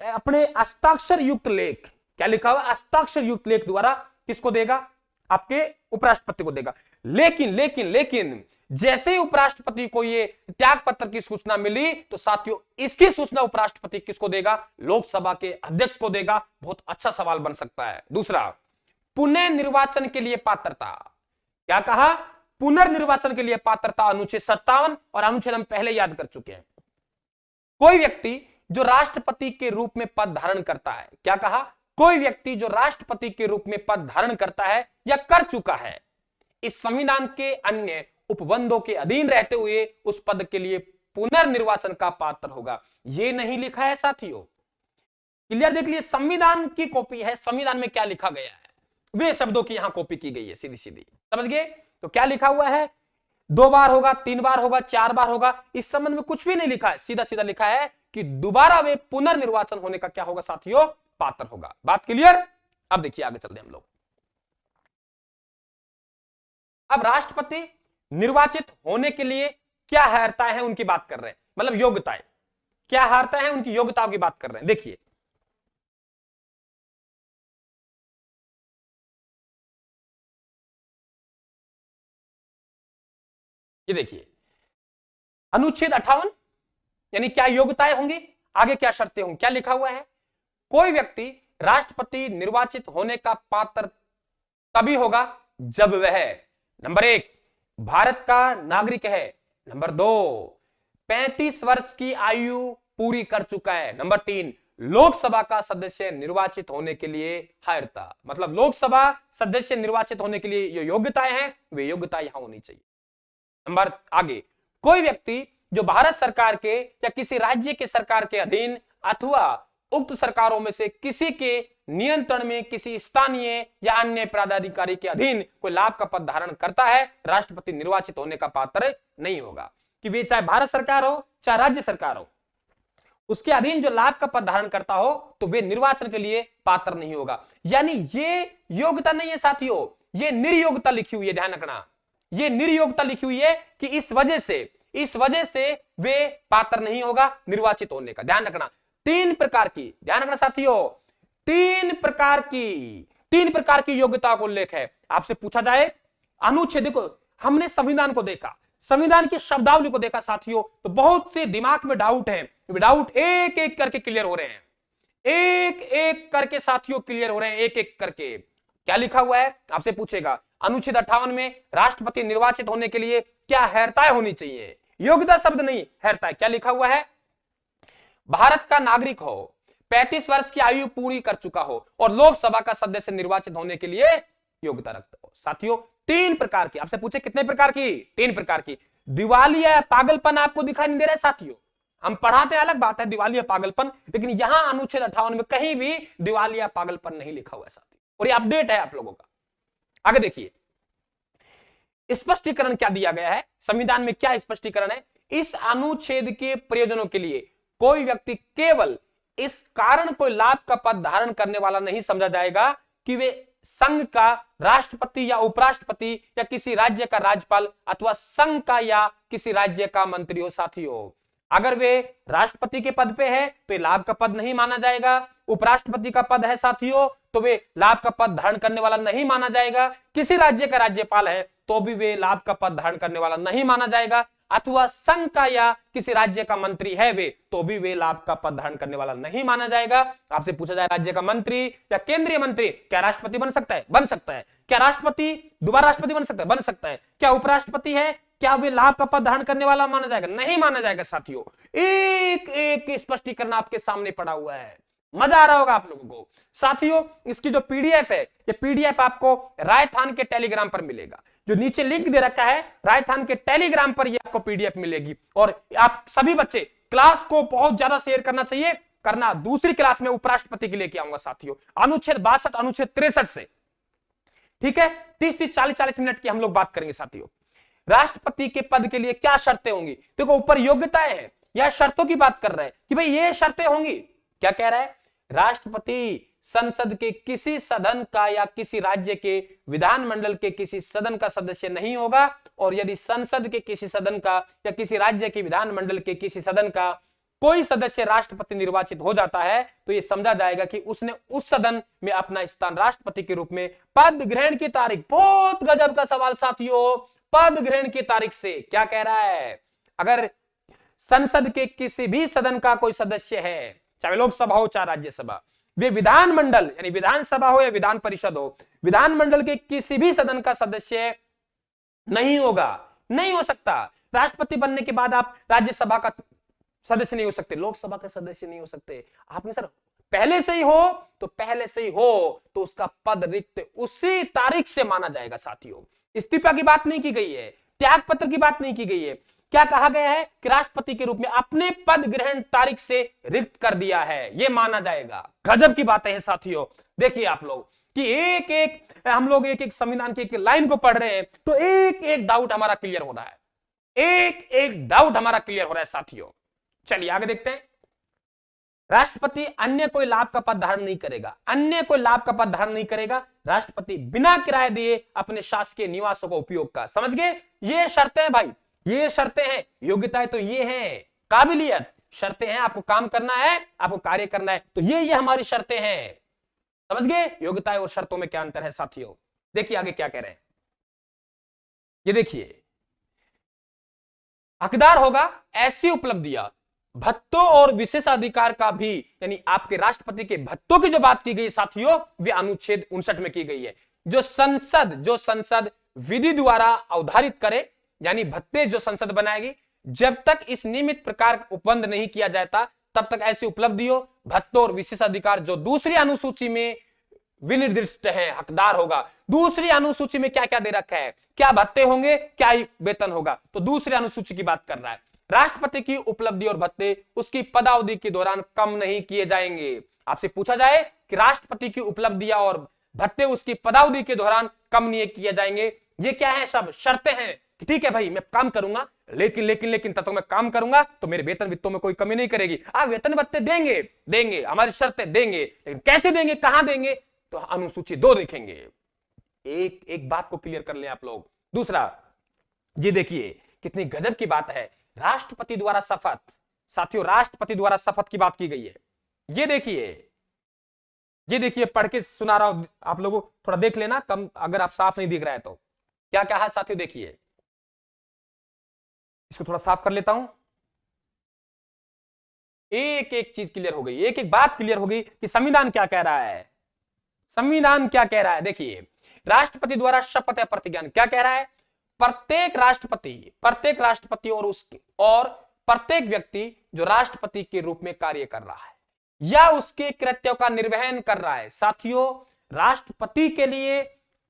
अपने हस्ताक्षर युक्त लेख, क्या लिखा हुआ, हस्ताक्षर युक्त लेख द्वारा किसको देगा, आपके उपराष्ट्रपति को देगा। लेकिन जैसे ही उपराष्ट्रपति को ये त्याग पत्र की सूचना मिली, तो साथियों इसकी सूचना उपराष्ट्रपति किसको देगा, लोकसभा के अध्यक्ष को देगा। बहुत अच्छा सवाल बन सकता है। दूसरा, पुनर्निर्वाचन के लिए पात्रता, क्या कहा, पुनर्निर्वाचन के लिए पात्रता, अनुच्छेद 57 और अनुच्छेद हम पहले याद कर चुके हैं। कोई व्यक्ति जो राष्ट्रपति के रूप में पद धारण करता है, क्या कहा, कोई व्यक्ति जो राष्ट्रपति के रूप में पद धारण करता है या कर चुका है, इस संविधान के अन्य उपबंधों के अधीन रहते हुए उस पद के लिए पुनर्निर्वाचन का पात्र होगा। यह नहीं लिखा है साथियों, क्लियर देख लिए, संविधान की कॉपी है, संविधान में क्या लिखा गया है, वे शब्दों की यहां कॉपी की गई है, सीधी सीधी, समझ गए। तो क्या लिखा हुआ है, 2 बार होगा, 3 बार होगा, 4 बार होगा, इस संबंध में कुछ भी नहीं लिखा है, सीधा सीधा लिखा है कि दोबारा वे पुनर्निर्वाचन होने का क्या होगा साथियों, पात्र होगा। बात क्लियर। अब देखिए आगे चलते हैं हम लोग। अब राष्ट्रपति निर्वाचित होने के लिए क्या अर्हताएं हैं उनकी बात कर रहे हैं, मतलब योग्यताएं, क्या अर्हताएं हैं उनकी योग्यताओं की बात कर रहे हैं। देखिए ये देखिए अनुच्छेद 58, यानी क्या योग्यताएं होंगी, आगे क्या शर्तें होंगी, क्या लिखा हुआ है, कोई व्यक्ति राष्ट्रपति निर्वाचित होने का पात्र तभी होगा जब वह नंबर 1 भारत का नागरिक है, नंबर 2 35 वर्ष की आयु पूरी कर चुका है, नंबर 3 लोकसभा का सदस्य निर्वाचित होने के लिए अर्हता, मतलब लोकसभा सदस्य निर्वाचित होने के लिए जो योग्यताएं हैं वे योग्यताएं यहां होनी चाहिए। नंबर आगे, कोई व्यक्ति जो भारत सरकार के या किसी राज्य के सरकार के अधीन अथवा उक्त सरकारों में से किसी के नियंत्रण में किसी स्थानीय या अन्य पदाधिकारी के अधीन कोई लाभ का पद धारण करता है, राष्ट्रपति निर्वाचित होने का पात्र नहीं होगा। कि वे चाहे भारत सरकार हो चाहे राज्य सरकार हो, उसके अधीन जो लाभ का पद धारण करता हो तो वे निर्वाचन के लिए पात्र नहीं होगा। यानी ये योग्यता नहीं है साथियों, ये निर्योग्यता लिखी हुई है, ध्यान रखना, ये निर्योग्यता लिखी हुई है कि इस वजह से वे पात्र नहीं होगा निर्वाचित होने का। ध्यान रखना 3 प्रकार की, ध्यान रखना साथियों, 3 प्रकार की योग्यता को उल्लेख है। आपसे पूछा जाए अनुच्छेद, देखो हमने संविधान को देखा, संविधान की शब्दावली को देखा साथियों, तो बहुत से दिमाग में डाउट है, डाउट एक एक करके क्लियर हो रहे हैं, एक एक करके साथियों क्लियर हो रहे हैं, एक एक करके। क्या लिखा हुआ है आपसे पूछेगा, अनुच्छेद 58 में राष्ट्रपति निर्वाचित होने के लिए क्या अर्हताएं होनी चाहिए, योग्यता शब्द नहीं, अर्हताएं। क्या लिखा हुआ है, भारत का नागरिक हो, 35 वर्ष की आयु पूरी कर चुका हो और लोकसभा का सदस्य निर्वाचित होने के लिए योग्यता रखता हो। साथियों, 3 प्रकार की, आपसे पूछे कितने प्रकार की? 3 प्रकार की। दिवालिया पागलपन आपको दिखाई नहीं दे रहा है साथियों? हम पढ़ाते अलग बात है दिवालिया पागलपन, लेकिन यहां अनुच्छेद 58 में कहीं भी दिवालिया पागलपन नहीं लिखा हुआ है साथियों, और ये अपडेट है आप लोगों का। आगे देखिए स्पष्टीकरण क्या दिया गया है, संविधान में क्या स्पष्टीकरण है। इस अनुच्छेद के प्रयोजनों के लिए कोई व्यक्ति केवल इस कारण कोई लाभ का पद धारण करने वाला नहीं समझा जाएगा कि वे संघ का राष्ट्रपति या उपराष्ट्रपति या किसी राज्य का राज्यपाल अथवा संघ का या किसी राज्य का मंत्री हो। साथियों, अगर वे राष्ट्रपति के पद पे है तो लाभ का पद नहीं माना जाएगा, उपराष्ट्रपति का पद है साथियों तो वे लाभ का पद धारण करने वाला नहीं माना जाएगा, किसी राज्य का राज्यपाल है तो भी वे लाभ का पद धारण करने वाला नहीं माना जाएगा, अथवा संघ का या किसी राज्य का मंत्री है वे तो भी वे लाभ का पद धारण करने वाला नहीं माना जाएगा। आपसे पूछा जाए राज्य का मंत्री या केंद्रीय मंत्री क्या राष्ट्रपति बन सकता है? बन सकता है। क्या राष्ट्रपति दोबारा राष्ट्रपति बन सकता है? बन सकता है। क्या उपराष्ट्रपति है, क्या वे लाभ का पद धारण करने वाला माना जाएगा? नहीं माना जाएगा। साथियों, एक एक स्पष्टीकरण आपके सामने पड़ा हुआ है, मजा आ रहा होगा आप लोगों को। साथियों, इसकी जो पीडीएफ है, ये पीडीएफ आपको राजस्थान के टेलीग्राम पर मिलेगा, जो नीचे लिंक दे रखा है राजस्थान के टेलीग्राम पर ये आपको पीडीएफ मिलेगी। और आप सभी बच्चे क्लास को बहुत ज्यादा शेयर करना चाहिए, करना। दूसरी क्लास में उपराष्ट्रपति के लेके आऊंगा साथियों, अनुच्छेद 62 अनुच्छेद 63 से, ठीक है। 30-30 40-40 मिनट की हम लोग बात करेंगे साथियों। राष्ट्रपति के पद के लिए क्या शर्तें होंगी? देखो ऊपर योग्यताएं हैं, यह शर्तों की बात कर रहे हैं कि भाई ये शर्तें होंगी। क्या कह रहा है? राष्ट्रपति संसद के किसी सदन का या किसी राज्य के विधानमंडल के किसी सदन का सदस्य नहीं होगा, और यदि संसद के किसी सदन का या किसी राज्य के विधानमंडल के किसी सदन का कोई सदस्य राष्ट्रपति निर्वाचित हो जाता है तो यह समझा जाएगा कि उसने उस सदन में अपना स्थान राष्ट्रपति के रूप में पद ग्रहण की तारीख। बहुत गजब का सवाल साथियों, पद ग्रहण की तारीख से क्या कह रहा है? अगर संसद के किसी भी सदन का कोई सदस्य है, चाहे लोकसभा हो चाहे राज्यसभा, वे विधानमंडल यानी विधानसभा हो या विधान परिषद हो, विधानमंडल के किसी भी सदन का सदस्य नहीं होगा, नहीं हो सकता। राष्ट्रपति बनने के बाद आप राज्यसभा का सदस्य नहीं हो सकते, लोकसभा के सदस्य नहीं हो सकते। आपने सर पहले से ही हो तो पहले से ही हो तो उसका पद रिक्त उसी तारीख से माना जाएगा। साथियों, इस्तीफा की बात नहीं की गई है, त्याग पत्र की बात नहीं की गई है। क्या कहा गया है कि राष्ट्रपति के रूप में अपने पद ग्रहण तारीख से रिक्त कर दिया है, यह माना जाएगा। गजब की बातें हैं साथियों। देखिए आप लोग कि एक एक हम लोग एक एक संविधान की एक लाइन को पढ़ रहे हैं तो एक एक डाउट हमारा क्लियर हो रहा है, एक एक डाउट हमारा क्लियर हो रहा है साथियों। चलिए आगे देखते हैं। राष्ट्रपति अन्य कोई लाभ का पद धारण नहीं करेगा, अन्य कोई लाभ का पद धारण नहीं करेगा। राष्ट्रपति बिना किराए दिए अपने शासकीय निवासों का उपयोग का, समझ गए? ये शर्तें हैं भाई, ये शर्तें हैं। योग्यताएं तो ये हैं, काबिलियत शर्तें हैं, आपको काम करना है, आपको कार्य करना है, तो ये हमारी शर्तें हैं। समझ गए? योग्यताएं और शर्तों में क्या अंतर है साथियों। देखिए आगे क्या कह रहे हैं, ये देखिए। हकदार होगा ऐसी उपलब्धियां, भत्तों और विशेषाधिकार का भी, यानी आपके राष्ट्रपति के भत्तों की जो बात की गई साथियों, वे अनुच्छेद 59 में की गई है। जो संसद विधि द्वारा अवधारित करे, यानी भत्ते जो संसद बनाएगी, जब तक इस नियमित प्रकार उपबंध नहीं किया जाता तब तक ऐसी उपलब्धियों, भत्तों और विशेषाधिकार जो दूसरी अनुसूची में विनिर्दिष्ट है, हकदार होगा। दूसरी अनुसूची में क्या क्या दे रखा है, क्या भत्ते होंगे, क्या वेतन होगा, तो दूसरी अनुसूची की बात कर रहा है। राष्ट्रपति की उपलब्धि और भत्ते उसकी पदावधि के दौरान कम नहीं किए जाएंगे। आपसे पूछा जाए कि राष्ट्रपति की उपलब्धियां और भत्ते उसकी पदावधि के दौरान कम नहीं किए जाएंगे, ये क्या है? सब शर्तें हैं कि ठीक है भाई मैं काम करूंगा, लेकिन लेकिन लेकिन तब तक मैं काम करूंगा तो मेरे वेतन वित्तों में कोई कमी नहीं करेगी। आप वेतन भत्ते देंगे, देंगे, हमारी शर्तें देंगे, लेकिन कैसे देंगे, कहां देंगे, तो अनुसूची 2 देखेंगे। एक एक बात को क्लियर कर लें आप लोग। दूसरा, ये देखिए कितनी गजब की बात है, राष्ट्रपति द्वारा शपथ। साथियों, राष्ट्रपति द्वारा शपथ की बात की गई है। ये देखिए पढ़ के सुना रहा हूं, आप लोगों थोड़ा देख लेना, कम अगर आप साफ नहीं दिख रहा है तो। क्या कहा साथियों, देखिए इसको थोड़ा साफ कर लेता हूं। एक एक चीज क्लियर हो गई, एक एक बात क्लियर हो गई कि संविधान क्या कह रहा है। संविधान क्या कह रहा है, देखिए राष्ट्रपति द्वारा शपथ या प्रतिज्ञान क्या कह रहा है? प्रत्येक राष्ट्रपति और प्रत्येक व्यक्ति जो राष्ट्रपति के रूप में कार्य कर रहा है, या उसके कृत्यों का निर्वहन कर रहा है। साथियों, राष्ट्रपति के लिए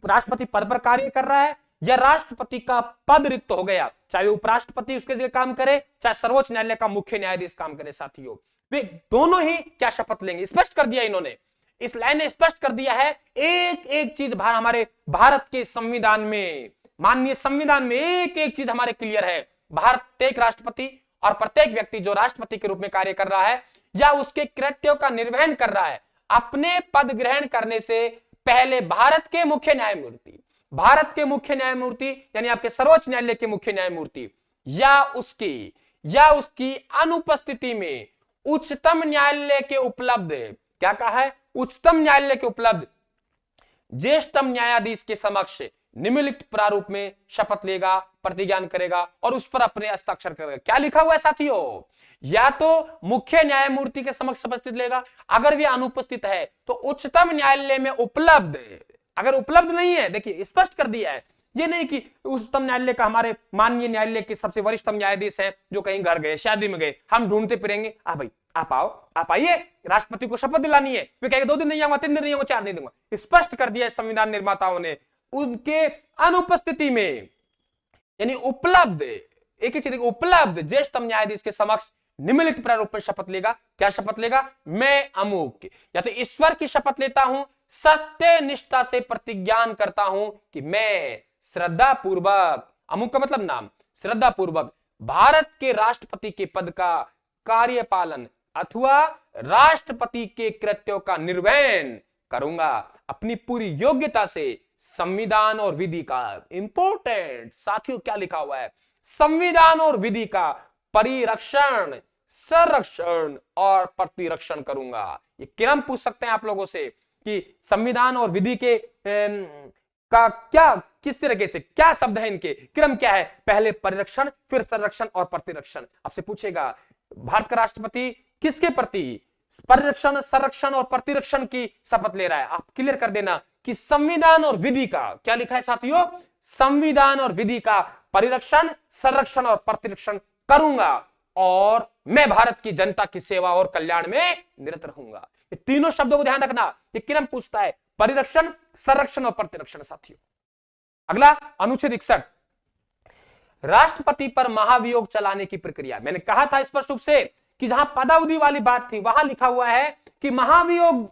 राष्ट्रपति पद पर कार्य कर रहा है या राष्ट्रपति का पद रिक्त हो गया, चाहे उपराष्ट्रपति उसके जगह काम करे, चाहे सर्वोच्च न्यायालय का मुख्य न्यायाधीश काम करे। साथियों, वे दोनों ही क्या शपथ लेंगे, स्पष्ट कर दिया इन्होंने। इस लाइन ने स्पष्ट कर दिया है एक एक चीज हमारे भारत के संविधान में, माननीय संविधान में एक एक चीज हमारे क्लियर है। प्रत्येक राष्ट्रपति और प्रत्येक व्यक्ति जो राष्ट्रपति के रूप में कार्य कर रहा है या उसके कृत्यों का निर्वहन कर रहा है, अपने पद ग्रहण करने से पहले भारत के मुख्य न्यायमूर्ति यानी आपके सर्वोच्च न्यायालय के मुख्य न्यायमूर्ति या उसकी अनुपस्थिति में उच्चतम न्यायालय के उपलब्ध, क्या कहा है, उच्चतम न्यायालय के उपलब्ध ज्येष्ठतम न्यायाधीश के समक्ष निम्नलिखित प्रारूप में शपथ लेगा, प्रतिज्ञान करेगा और उस पर अपने हस्ताक्षर करेगा। क्या लिखा हुआ है साथियों, या तो मुख्य न्यायमूर्ति के समक्ष शपथ लेगा, अगर वे अनुपस्थित है तो उच्चतम न्यायालय में उपलब्ध, अगर उपलब्ध नहीं है, देखिए स्पष्ट कर दिया है, ये नहीं कि उच्चतम न्यायालय का हमारे माननीय न्यायालय के सबसे वरिष्ठतम न्यायाधीश हैं जो कहीं घर गए, शादी में गए, हम ढूंढते फिरेंगे, भाई आप आओ, आप आइए, राष्ट्रपति को शपथ दिलानी है, वे कहेंगे 2 दिन नहीं आऊंगा, 3 दिन नहीं आऊंगा, 4 दिन दूंगा। स्पष्ट कर दिया है संविधान निर्माताओं ने, उनके अनुपस्थिति में यानी उपलब्ध, एक ही चीज उपलब्ध ज्येष्ठतम न्यायाधीश के समक्ष निम्नलिखित प्रारूप में शपथ लेगा। क्या शपथ लेगा, मैं अमुक या तो ईश्वर की शपथ लेता हूं, सत्य निष्ठा से प्रतिज्ञान करता हूं कि मैं श्रद्धा पूर्वक, अमुक का मतलब नाम, श्रद्धा पूर्वक भारत के राष्ट्रपति के पद का कार्यपालन अथवा राष्ट्रपति के कृत्यों का निर्वहन करूंगा अपनी पूरी योग्यता से, संविधान और विधि का, इंपॉर्टेंट साथियों क्या लिखा हुआ है, संविधान और विधि का परिरक्षण, संरक्षण और प्रतिरक्षण करूंगा। ये क्रम पूछ सकते हैं आप लोगों से कि संविधान और विधि के का क्या, किस तरीके से, क्या शब्द है, इनके क्रम क्या है, पहले परिरक्षण, फिर संरक्षण और प्रतिरक्षण। आपसे पूछेगा भारत का राष्ट्रपति किसके प्रति परिरक्षण, संरक्षण और प्रतिरक्षण की शपथ ले रहा है, आप क्लियर कर देना कि संविधान और विधि का, क्या लिखा है साथियों, संविधान और विधि का परिरक्षण, संरक्षण और प्रतिरक्षण करूंगा और मैं भारत की जनता की सेवा और कल्याण में निरत रहूंगा। ये तीनों शब्दों को ध्यान रखना, ये क्रम पूछता है, परिरक्षण, संरक्षण और प्रतिरक्षण। साथियों अगला अनुच्छेद 61, राष्ट्रपति पर महाभियोग चलाने की प्रक्रिया। मैंने कहा था स्पष्ट रूप से कि जहां पदावधि वाली बात थी वहां लिखा हुआ है कि महाभियोग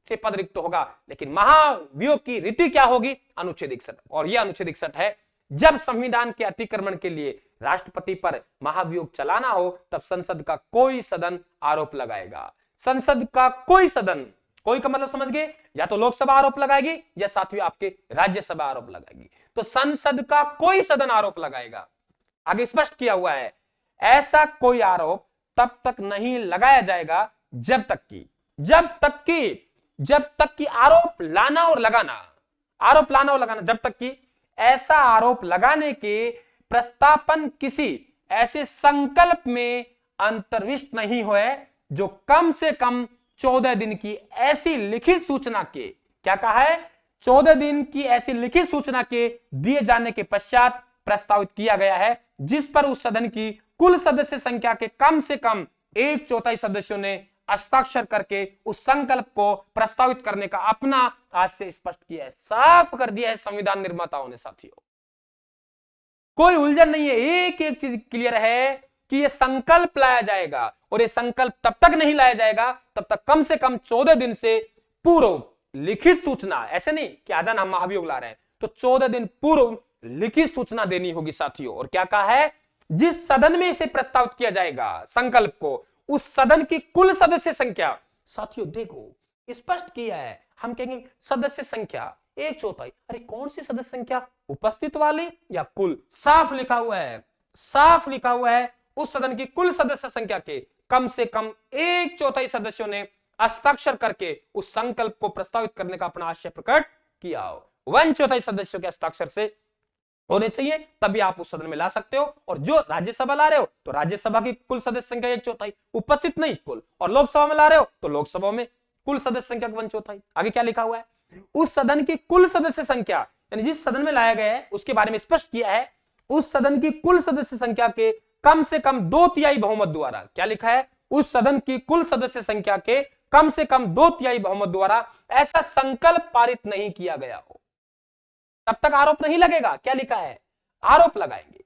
से पद रिक्त होगा, लेकिन महाभियोग की रीति क्या होगी, अनुच्छेद 61, और यह अनुच्छेद 61 है, जब संविधान के अतिक्रमण के लिए राष्ट्रपति पर महाभियोग चलाना हो तब संसद का कोई सदन आरोप लगाएगा। संसद का कोई सदन, कोई का मतलब समझ गए, या तो लोकसभा आरोप लगाएगी या साथियों आपके राज्यसभा आरोप लगाएगी, तो संसद का कोई सदन आरोप लगाएगा। आगे स्पष्ट किया हुआ है, ऐसा कोई आरोप तब तक नहीं लगाया जाएगा जब तक कि आरोप लाना और लगाना, जब तक कि ऐसा आरोप लगाने के प्रस्तापन किसी ऐसे संकल्प में अंतर्विष्ट नहीं हुए जो कम से कम 14 दिन की ऐसी लिखित सूचना के, क्या कहा है, 14 दिन की ऐसी लिखित सूचना के दिए जाने के पश्चात प्रस्तावित किया गया है, जिस पर उस सदन की कुल सदस्य संख्या के कम से कम 1/4 सदस्यों ने हस्ताक्षर करके उस संकल्प को प्रस्तावित करने का अपना आज से स्पष्ट किया है, साफ कर दिया है संविधान निर्माताओं ने। साथियों कोई उलझन नहीं है, एक एक चीज क्लियर है कि यह संकल्प लाया जाएगा, और यह संकल्प तब तक नहीं लाया जाएगा तब तक कम से कम 14 दिन से पूर्व लिखित सूचना, ऐसे नहीं कि आज हम महाभियोग ला रहे हैं, तो 14 दिन पूर्व लिखित सूचना देनी होगी। साथियों और क्या कहा है, जिस सदन में इसे प्रस्तावित किया जाएगा संकल्प को, उस सदन की कुल सदस्य संख्या, साथियों देखो स्पष्ट किया है, हम कहेंगे सदस्य संख्या 1/4, अरे कौन सी सदस्य संख्या, उपस्थित वाली या कुल, साफ लिखा हुआ है, उस सदन की कुल सदस्य संख्या के कम से कम 1/4 सदस्यों ने हस्ताक्षर करके उस संकल्प को प्रस्तावित करने का अपना आशय प्रकट किया हो। 1/4 सदस्यों के हस्ताक्षर से होने चाहिए, तभी आप उस सदन में ला सकते हो। और जो राज्यसभा ला रहे हो तो राज्यसभा की कुल सदस्य संख्या 1/4, उपस्थित नहीं कुल, और लोकसभा में ला रहे हो तो लोकसभा में कुल सदस्य संख्या 1/4। आगे क्या लिखा हुआ है, उस सदन की कुल सदस्य संख्या, यानी जिस सदन में लाया गया है उसके बारे में स्पष्ट किया है, उस सदन की कुल सदस्य संख्या के कम से कम 2/3 बहुमत द्वारा, क्या लिखा है, उस सदन की कुल सदस्य संख्या के कम से कम 2/3 बहुमत द्वारा ऐसा संकल्प पारित नहीं किया गया हो, तब तक आरोप नहीं लगेगा। क्या लिखा है? आरोप लगाएंगे,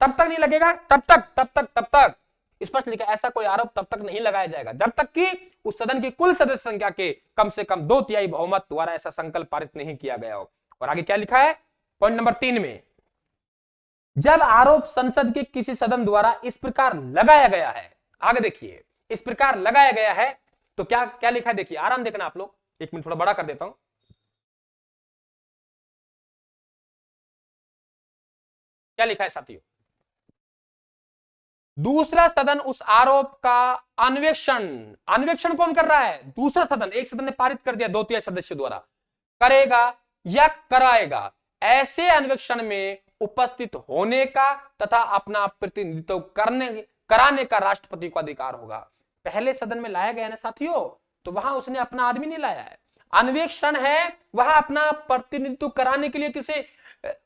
तब तक नहीं लगेगा, तब तक स्पष्ट लिखा, ऐसा कोई आरोप तब तक नहीं लगाया जाएगा जब तक कि उस सदन की कुल सदस्य संख्या के कम से कम 2/3 बहुमत द्वारा ऐसा संकल्प पारित नहीं किया गया हो। और आगे क्या लिखा है पॉइंट नंबर 3 में, जब आरोप संसद के किसी सदन द्वारा इस प्रकार लगाया गया है, आगे देखिए, इस प्रकार लगाया गया है तो क्या क्या लिखा है, देखिए आराम देखना आप लोग, 1 मिनट थोड़ा बड़ा कर देता हूं। क्या लिखा है साथियों? दूसरा सदन उस आरोप का अन्वेषण कौन कर रहा है? दूसरा सदन, एक सदन ने पारित कर दिया 2/3 सदस्य द्वारा, करेगा या कराएगा, ऐसे अन्वेषण में उपस्थित होने का तथा अपना प्रतिनिधित्व कराने का राष्ट्रपति को अधिकार होगा। पहले सदन में लाया गया ना साथियों, तो वहां उसने अपना आदमी नहीं लाया है, अन्वेषण है, वहां अपना प्रतिनिधित्व कराने के लिए किसे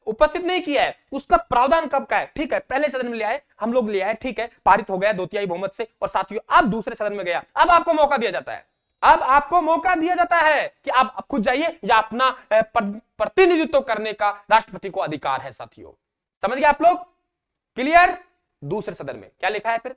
उपस्थित नहीं किया है। उसका प्रावधान कब का है? ठीक है, पहले सदन में लिया है, हम लोग लिया है, ठीक है, पारित हो गया 2/3 बहुमत से, और साथियों अब दूसरे सदन में गया, अब आपको मौका दिया जाता है, अब आपको मौका दिया जाता है कि आप खुद जाइए या अपना प्रतिनिधित्व करने का राष्ट्रपति को अधिकार है। साथियों समझ गए आप लोग? क्लियर? दूसरे सदन में क्या लिखा है फिर,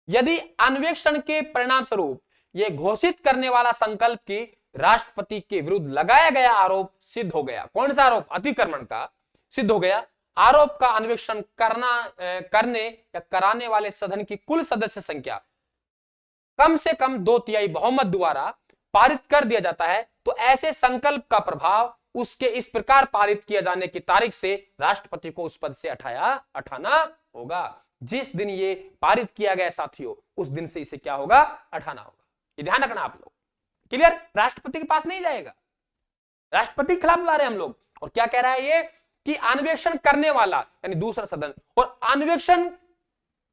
यदि अन्वेषण के परिणाम स्वरूप यह घोषित करने वाला संकल्प की राष्ट्रपति के विरुद्ध लगाया गया आरोप सिद्ध हो गया, कौन सा आरोप? अतिक्रमण का सिद्ध हो गया, आरोप का अन्वेषण करने या कराने वाले सदन की कुल सदस्य संख्या कम से कम 2/3 बहुमत द्वारा पारित कर दिया जाता है, तो ऐसे संकल्प का प्रभाव उसके इस प्रकार पारित किए जाने की तारीख से राष्ट्रपति को उस पद से हटाना होगा। जिस दिन ये पारित किया गया साथियों, उस दिन से इसे क्या होगा? हटाना होगा। ये ध्यान रखना आप लोग। क्लियर? राष्ट्रपति के पास नहीं जाएगा, राष्ट्रपति के खिलाफ ला रहे हैं हम लोग। और क्या कह रहा है ये कि अन्वेषण करने वाला यानी दूसरा सदन, और अन्वेषण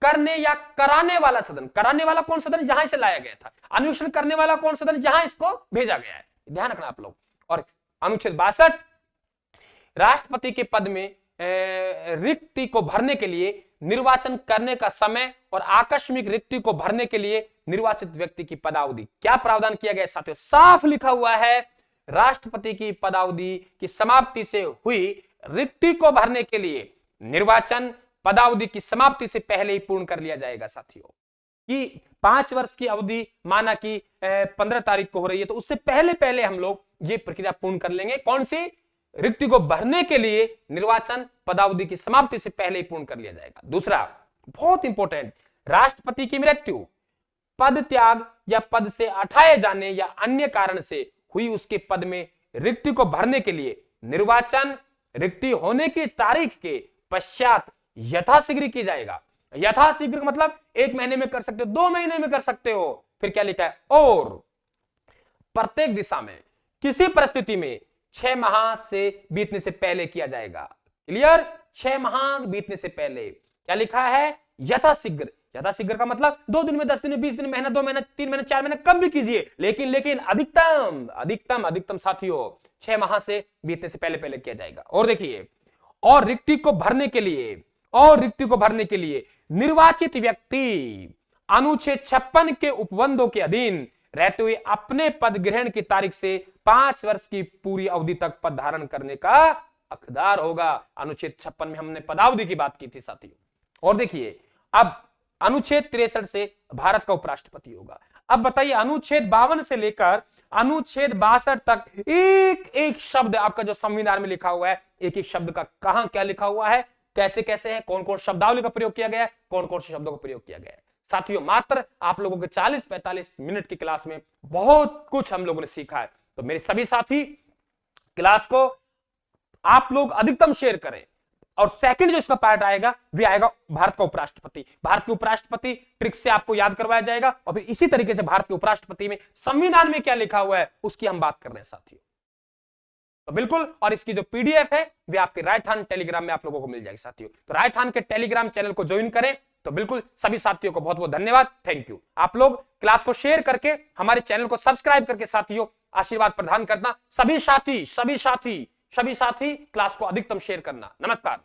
करने या कराने वाला सदन, कराने वाला कौन सदन? जहां इसे लाया गया था। अन्वेषण करने वाला कौन सदन? जहां इसको भेजा गया है। ध्यान रखना आप लोग। और अनुच्छेद 62, राष्ट्रपति के पद में रिक्ति को भरने के लिए निर्वाचन करने का समय और आकस्मिक रिक्ति को भरने के लिए निर्वाचित व्यक्ति की पदावधि। क्या प्रावधान किया गया साथियों? साफ लिखा हुआ है, राष्ट्रपति की पदावधि की समाप्ति से हुई रिक्ति को भरने के लिए निर्वाचन पदावधि की समाप्ति से पहले ही पूर्ण कर लिया जाएगा। साथियों कि 5 वर्ष की अवधि माना कि 15 तारीख को हो रही है, तो उससे पहले हम लोग ये प्रक्रिया पूर्ण कर लेंगे। कौन सी? रिक्ति को भरने के लिए निर्वाचन पदावधि की समाप्ति से पहले ही पूर्ण कर लिया जाएगा। दूसरा बहुत इंपॉर्टेंट, राष्ट्रपति की मृत्यु, पद त्याग या पद से हटाए जाने या अन्य कारण से हुई उसके पद में रिक्ति को भरने के लिए निर्वाचन रिक्ति होने की तारीख के पश्चात यथाशीघ्र की जाएगा। यथाशीघ्र मतलब 1 महीने में कर सकते हो, 2 महीने में कर सकते हो। फिर क्या लिखा है? और प्रत्येक दिशा में किसी परिस्थिति में 6 माह से बीतने से पहले किया जाएगा। क्लियर? 6 माह बीतने से पहले। क्या लिखा है? यथाशीघ्र। यथाशीघ्र का मतलब 2 दिन में, 10 दिन में, 20 दिन में, महीना, 2 महीना, 3 महीने, 4 महीने, कब भी कीजिए, लेकिन अधिकतम साथियों 6 माह से बीतने से पहले किया जाएगा। और देखिए, और रिक्ति को भरने के लिए निर्वाचित व्यक्ति अनुच्छेद 56 के उपबंधों के अधीन रहते हुए अपने पद ग्रहण की तारीख से 5 वर्ष की पूरी अवधि तक पद धारण करने का हकदार होगा। अनुच्छेद 56 में हमने पदावधि की बात की थी साथियों। और देखिए, अब अनुच्छेद 63 से भारत का उपराष्ट्रपति होगा। अब बताइए, अनुच्छेद 52 से लेकर अनुच्छेद 62 तक एक एक शब्द आपका जो संविधान में लिखा हुआ है, एक एक शब्द का कहां क्या लिखा हुआ है, कैसे कैसे है, कौन कौन शब्दावली का प्रयोग किया गया है, कौन कौन से शब्दों का प्रयोग किया गया है। साथियों मात्र आप लोगों के 40-45 मिनट की क्लास में बहुत कुछ हम लोगों ने सीखा है। तो मेरे सभी साथी क्लास को आप लोग अधिकतम शेयर करें। और सेकंड जो इसका पार्ट आएगा वो आएगा भारत का उपराष्ट्रपति। भारत के उपराष्ट्रपति ट्रिक से आपको याद करवाया जाएगा, और फिर इसी तरीके से भारत के उपराष्ट्रपति में संविधान में क्या लिखा हुआ है उसकी हम बात कर रहे हैं साथियों। तो बिल्कुल, और इसकी जो पीडीएफ है वे आपके राइट हैंड टेलीग्राम में आप लोगों को मिल जाएगी साथियों। तो राइट हैंड के टेलीग्राम चैनल को ज्वाइन करें। तो बिल्कुल सभी साथियों को बहुत बहुत धन्यवाद, थैंक यू। आप लोग क्लास को शेयर करके हमारे चैनल को सब्सक्राइब करके साथियों आशीर्वाद प्रदान करना। सभी साथी क्लास को अधिकतम शेयर करना। नमस्कार।